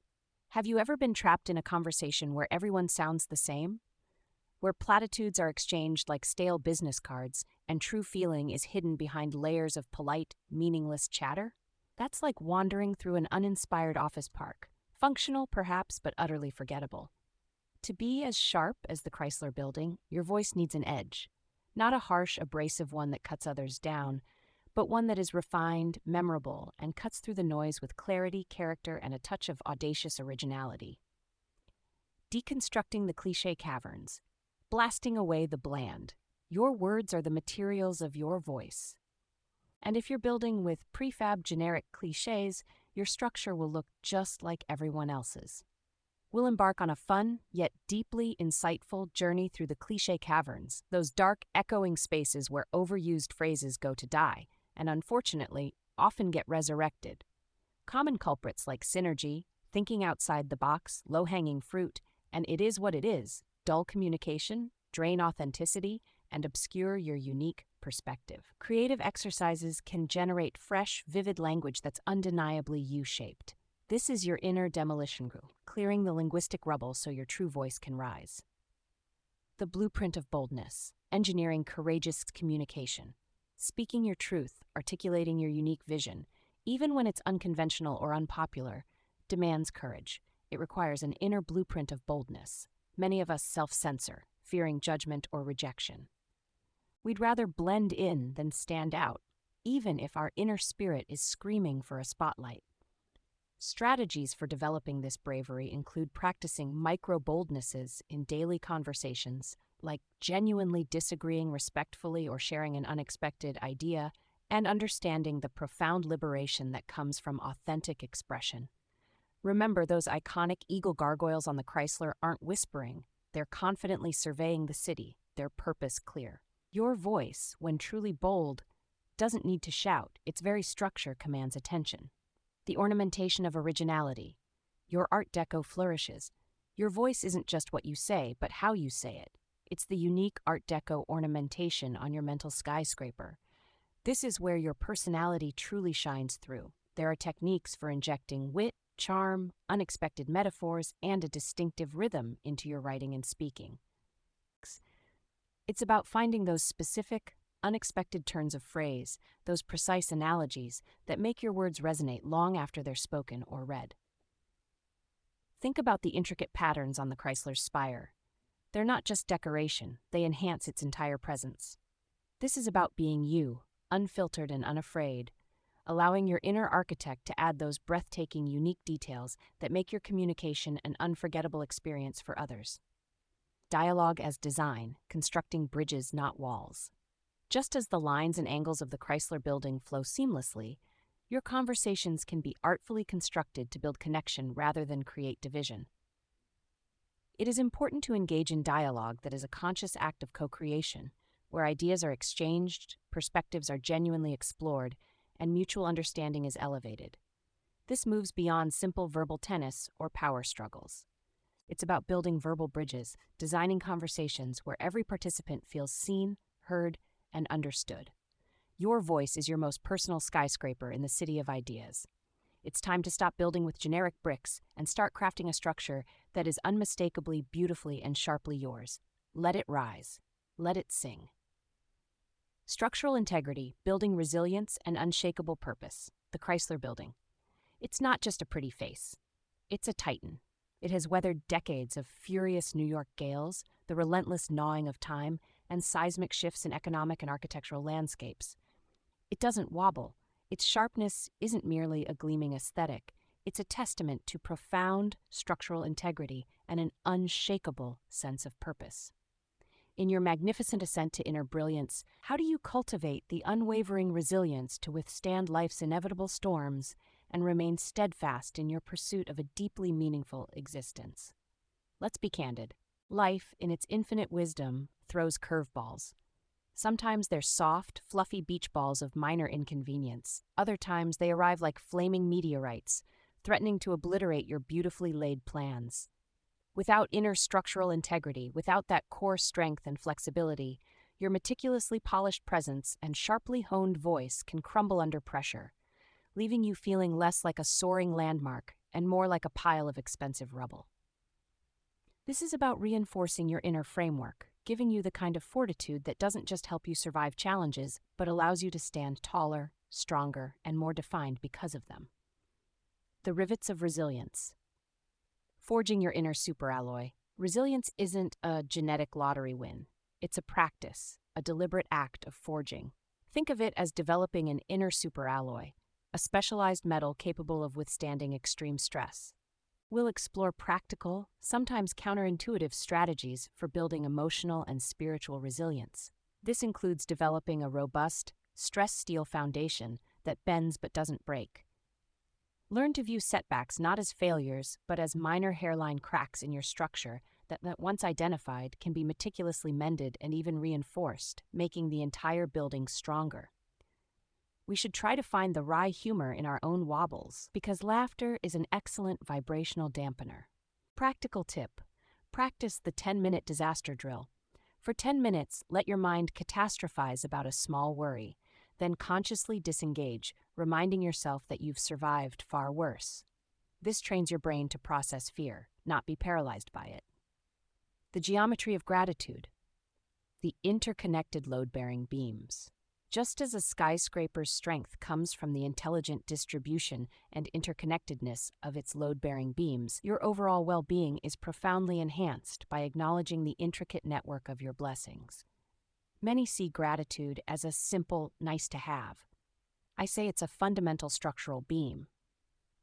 Have you ever been trapped in a conversation where everyone sounds the same? Where platitudes are exchanged like stale business cards and true feeling is hidden behind layers of polite, meaningless chatter? That's like wandering through an uninspired office park, functional perhaps, but utterly forgettable. To be as sharp as the Chrysler Building, your voice needs an edge. Not a harsh, abrasive one that cuts others down, but one that is refined, memorable, and cuts through the noise with clarity, character, and a touch of audacious originality. Deconstructing the cliché caverns. Blasting away the bland. Your words are the materials of your voice. And if you're building with prefab generic clichés, your structure will look just like everyone else's. We'll embark on a fun, yet deeply insightful journey through the cliché caverns, those dark, echoing spaces where overused phrases go to die, and unfortunately, often get resurrected. Common culprits like synergy, thinking outside the box, low-hanging fruit, and it is what it is, dull communication, drain authenticity, and obscure your unique perspective. Creative exercises can generate fresh, vivid language that's undeniably you-shaped. This is your inner demolition crew, clearing the linguistic rubble so your true voice can rise. The blueprint of boldness, engineering courageous communication. Speaking your truth, articulating your unique vision, even when it's unconventional or unpopular, demands courage. It requires an inner blueprint of boldness. Many of us self-censor, fearing judgment or rejection. We'd rather blend in than stand out, even if our inner spirit is screaming for a spotlight. Strategies for developing this bravery include practicing micro-boldnesses in daily conversations, like genuinely disagreeing respectfully or sharing an unexpected idea, and understanding the profound liberation that comes from authentic expression. Remember, those iconic eagle gargoyles on the Chrysler aren't whispering. They're confidently surveying the city, their purpose clear. Your voice, when truly bold, doesn't need to shout. Its very structure commands attention. The ornamentation of originality. Your Art Deco flourishes. Your voice isn't just what you say, but how you say it. It's the unique Art Deco ornamentation on your mental skyscraper. This is where your personality truly shines through. There are techniques for injecting wit, charm, unexpected metaphors, and a distinctive rhythm into your writing and speaking. It's about finding those specific, unexpected turns of phrase, those precise analogies that make your words resonate long after they're spoken or read. Think about the intricate patterns on the Chrysler's spire. They're not just decoration, they enhance its entire presence. This is about being you, unfiltered and unafraid, allowing your inner architect to add those breathtaking, unique details that make your communication an unforgettable experience for others. Dialogue as design, constructing bridges, not walls. Just as the lines and angles of the Chrysler Building flow seamlessly, your conversations can be artfully constructed to build connection rather than create division. It is important to engage in dialogue that is a conscious act of co-creation, where ideas are exchanged, perspectives are genuinely explored, and mutual understanding is elevated. This moves beyond simple verbal tennis or power struggles. It's about building verbal bridges, designing conversations where every participant feels seen, heard, and understood. Your voice is your most personal skyscraper in the city of ideas. It's time to stop building with generic bricks and start crafting a structure that is unmistakably, beautifully, and sharply yours. Let it rise. Let it sing. Structural integrity, building resilience, and unshakable purpose. The Chrysler Building. It's not just a pretty face. It's a titan. It has weathered decades of furious New York gales, the relentless gnawing of time, and seismic shifts in economic and architectural landscapes. It doesn't wobble. Its sharpness isn't merely a gleaming aesthetic. It's a testament to profound structural integrity and an unshakable sense of purpose. In your magnificent ascent to inner brilliance, how do you cultivate the unwavering resilience to withstand life's inevitable storms and remain steadfast in your pursuit of a deeply meaningful existence? Let's be candid. Life, in its infinite wisdom, throws curveballs. Sometimes they're soft, fluffy beach balls of minor inconvenience. Other times they arrive like flaming meteorites, threatening to obliterate your beautifully laid plans. Without inner structural integrity, without that core strength and flexibility, your meticulously polished presence and sharply honed voice can crumble under pressure, leaving you feeling less like a soaring landmark and more like a pile of expensive rubble. This is about reinforcing your inner framework, giving you the kind of fortitude that doesn't just help you survive challenges, but allows you to stand taller, stronger, and more defined because of them. The rivets of resilience. Forging your inner superalloy. Resilience isn't a genetic lottery win. It's a practice, a deliberate act of forging. Think of it as developing an inner superalloy, a specialized metal capable of withstanding extreme stress. We'll explore practical, sometimes counterintuitive strategies for building emotional and spiritual resilience. This includes developing a robust, stress-steel foundation that bends but doesn't break. Learn to view setbacks not as failures, but as minor hairline cracks in your structure that once identified can be meticulously mended and even reinforced, making the entire building stronger. We should try to find the wry humor in our own wobbles, because laughter is an excellent vibrational dampener. Practical tip: practice the 10-minute disaster drill. For 10 minutes, let your mind catastrophize about a small worry, then consciously disengage, reminding yourself that you've survived far worse. This trains your brain to process fear, not be paralyzed by it. The geometry of gratitude. The interconnected load-bearing beams. Just as a skyscraper's strength comes from the intelligent distribution and interconnectedness of its load-bearing beams, your overall well-being is profoundly enhanced by acknowledging the intricate network of your blessings. Many see gratitude as a simple nice-to-have. I say it's a fundamental structural beam.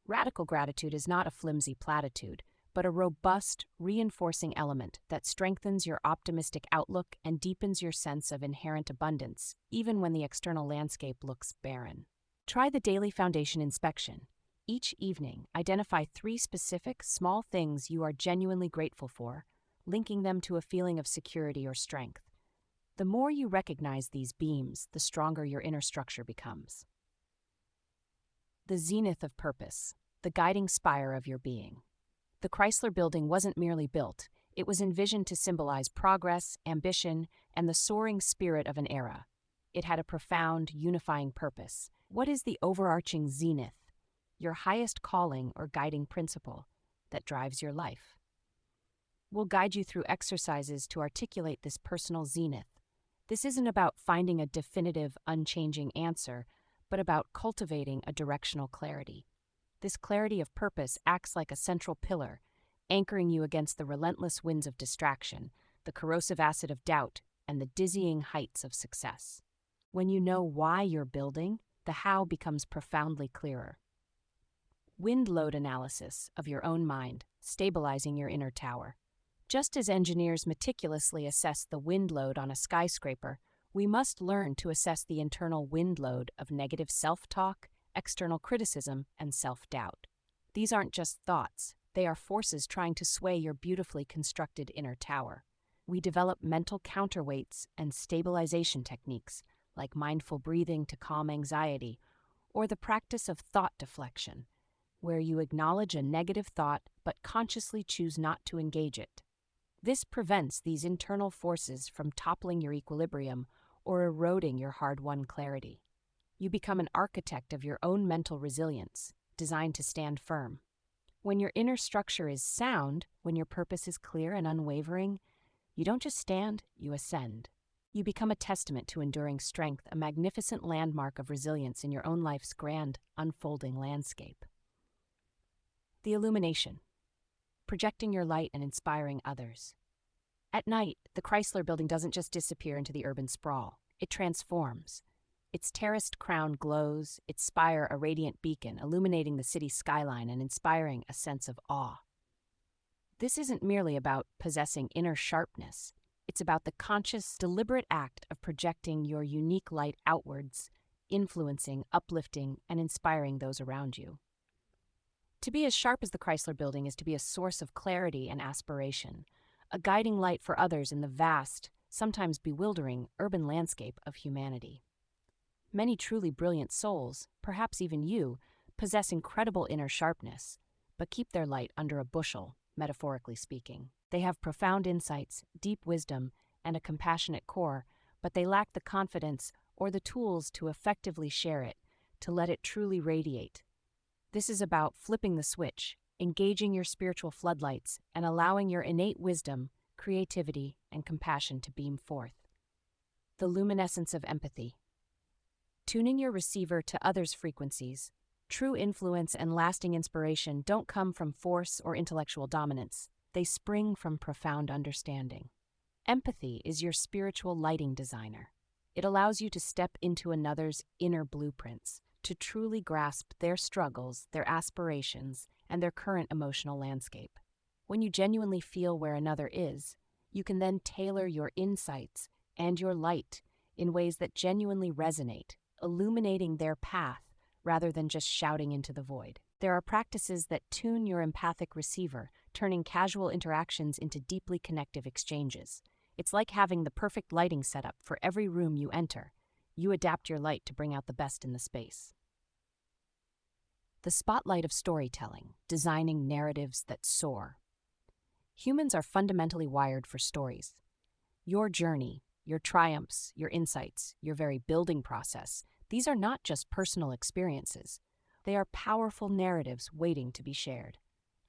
Radical gratitude is not a flimsy platitude, but a robust, reinforcing element that strengthens your optimistic outlook and deepens your sense of inherent abundance, even when the external landscape looks barren. Try the daily foundation inspection. Each evening, identify 3 specific, small things you are genuinely grateful for, linking them to a feeling of security or strength. The more you recognize these beams, the stronger your inner structure becomes. The zenith of purpose, the guiding spire of your being. The Chrysler Building wasn't merely built, it was envisioned to symbolize progress, ambition, and the soaring spirit of an era. It had a profound, unifying purpose. What is the overarching zenith, your highest calling or guiding principle that drives your life? We'll guide you through exercises to articulate this personal zenith. This isn't about finding a definitive, unchanging answer, but about cultivating a directional clarity. This clarity of purpose acts like a central pillar, anchoring you against the relentless winds of distraction, the corrosive acid of doubt, and the dizzying heights of success. When you know why you're building, the how becomes profoundly clearer. Wind load analysis of your own mind, stabilizing your inner tower. Just as engineers meticulously assess the wind load on a skyscraper, we must learn to assess the internal wind load of negative self-talk, external criticism, and self-doubt. These aren't just thoughts, they are forces trying to sway your beautifully constructed inner tower. We develop mental counterweights and stabilization techniques, like mindful breathing to calm anxiety, or the practice of thought deflection, where you acknowledge a negative thought but consciously choose not to engage it. This prevents these internal forces from toppling your equilibrium or eroding your hard-won clarity. You become an architect of your own mental resilience, designed to stand firm. When your inner structure is sound, when your purpose is clear and unwavering, you don't just stand, you ascend. You become a testament to enduring strength, a magnificent landmark of resilience in your own life's grand, unfolding landscape. The illumination. Projecting your light and inspiring others. At night, the Chrysler Building doesn't just disappear into the urban sprawl. It transforms. Its terraced crown glows, its spire a radiant beacon, illuminating the city's skyline and inspiring a sense of awe. This isn't merely about possessing inner sharpness. It's about the conscious, deliberate act of projecting your unique light outwards, influencing, uplifting, and inspiring those around you. To be as sharp as the Chrysler Building is to be a source of clarity and aspiration, a guiding light for others in the vast, sometimes bewildering, urban landscape of humanity. Many truly brilliant souls, perhaps even you, possess incredible inner sharpness, but keep their light under a bushel, metaphorically speaking. They have profound insights, deep wisdom, and a compassionate core, but they lack the confidence or the tools to effectively share it, to let it truly radiate. This is about flipping the switch, engaging your spiritual floodlights, and allowing your innate wisdom, creativity, and compassion to beam forth. The luminescence of empathy. Tuning your receiver to others' frequencies. True influence and lasting inspiration don't come from force or intellectual dominance. They spring from profound understanding. Empathy is your spiritual lighting designer. It allows you to step into another's inner blueprints, to truly grasp their struggles, their aspirations, and their current emotional landscape. When you genuinely feel where another is, you can then tailor your insights and your light in ways that genuinely resonate, illuminating their path rather than just shouting into the void. There are practices that tune your empathic receiver, turning casual interactions into deeply connective exchanges. It's like having the perfect lighting setup for every room you enter. You adapt your light to bring out the best in the space. The spotlight of storytelling, designing narratives that soar. Humans are fundamentally wired for stories. Your journey, your triumphs, your insights, your very building process, these are not just personal experiences. They are powerful narratives waiting to be shared.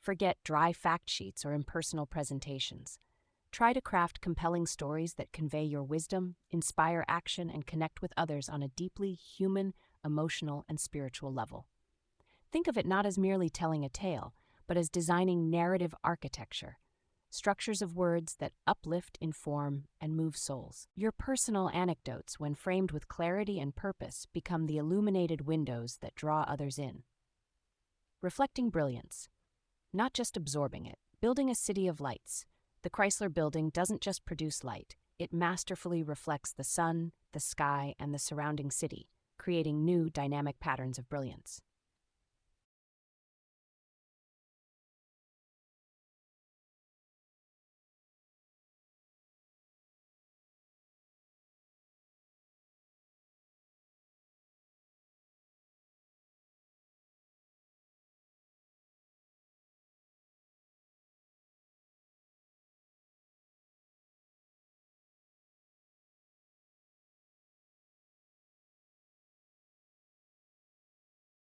Forget dry fact sheets or impersonal presentations. Try to craft compelling stories that convey your wisdom, inspire action, and connect with others on a deeply human, emotional, and spiritual level. Think of it not as merely telling a tale, but as designing narrative architecture, structures of words that uplift, inform, and move souls. Your personal anecdotes, when framed with clarity and purpose, become the illuminated windows that draw others in. Reflecting brilliance, not just absorbing it. Building a city of lights. The Chrysler Building doesn't just produce light, it masterfully reflects the sun, the sky, and the surrounding city, creating new dynamic patterns of brilliance.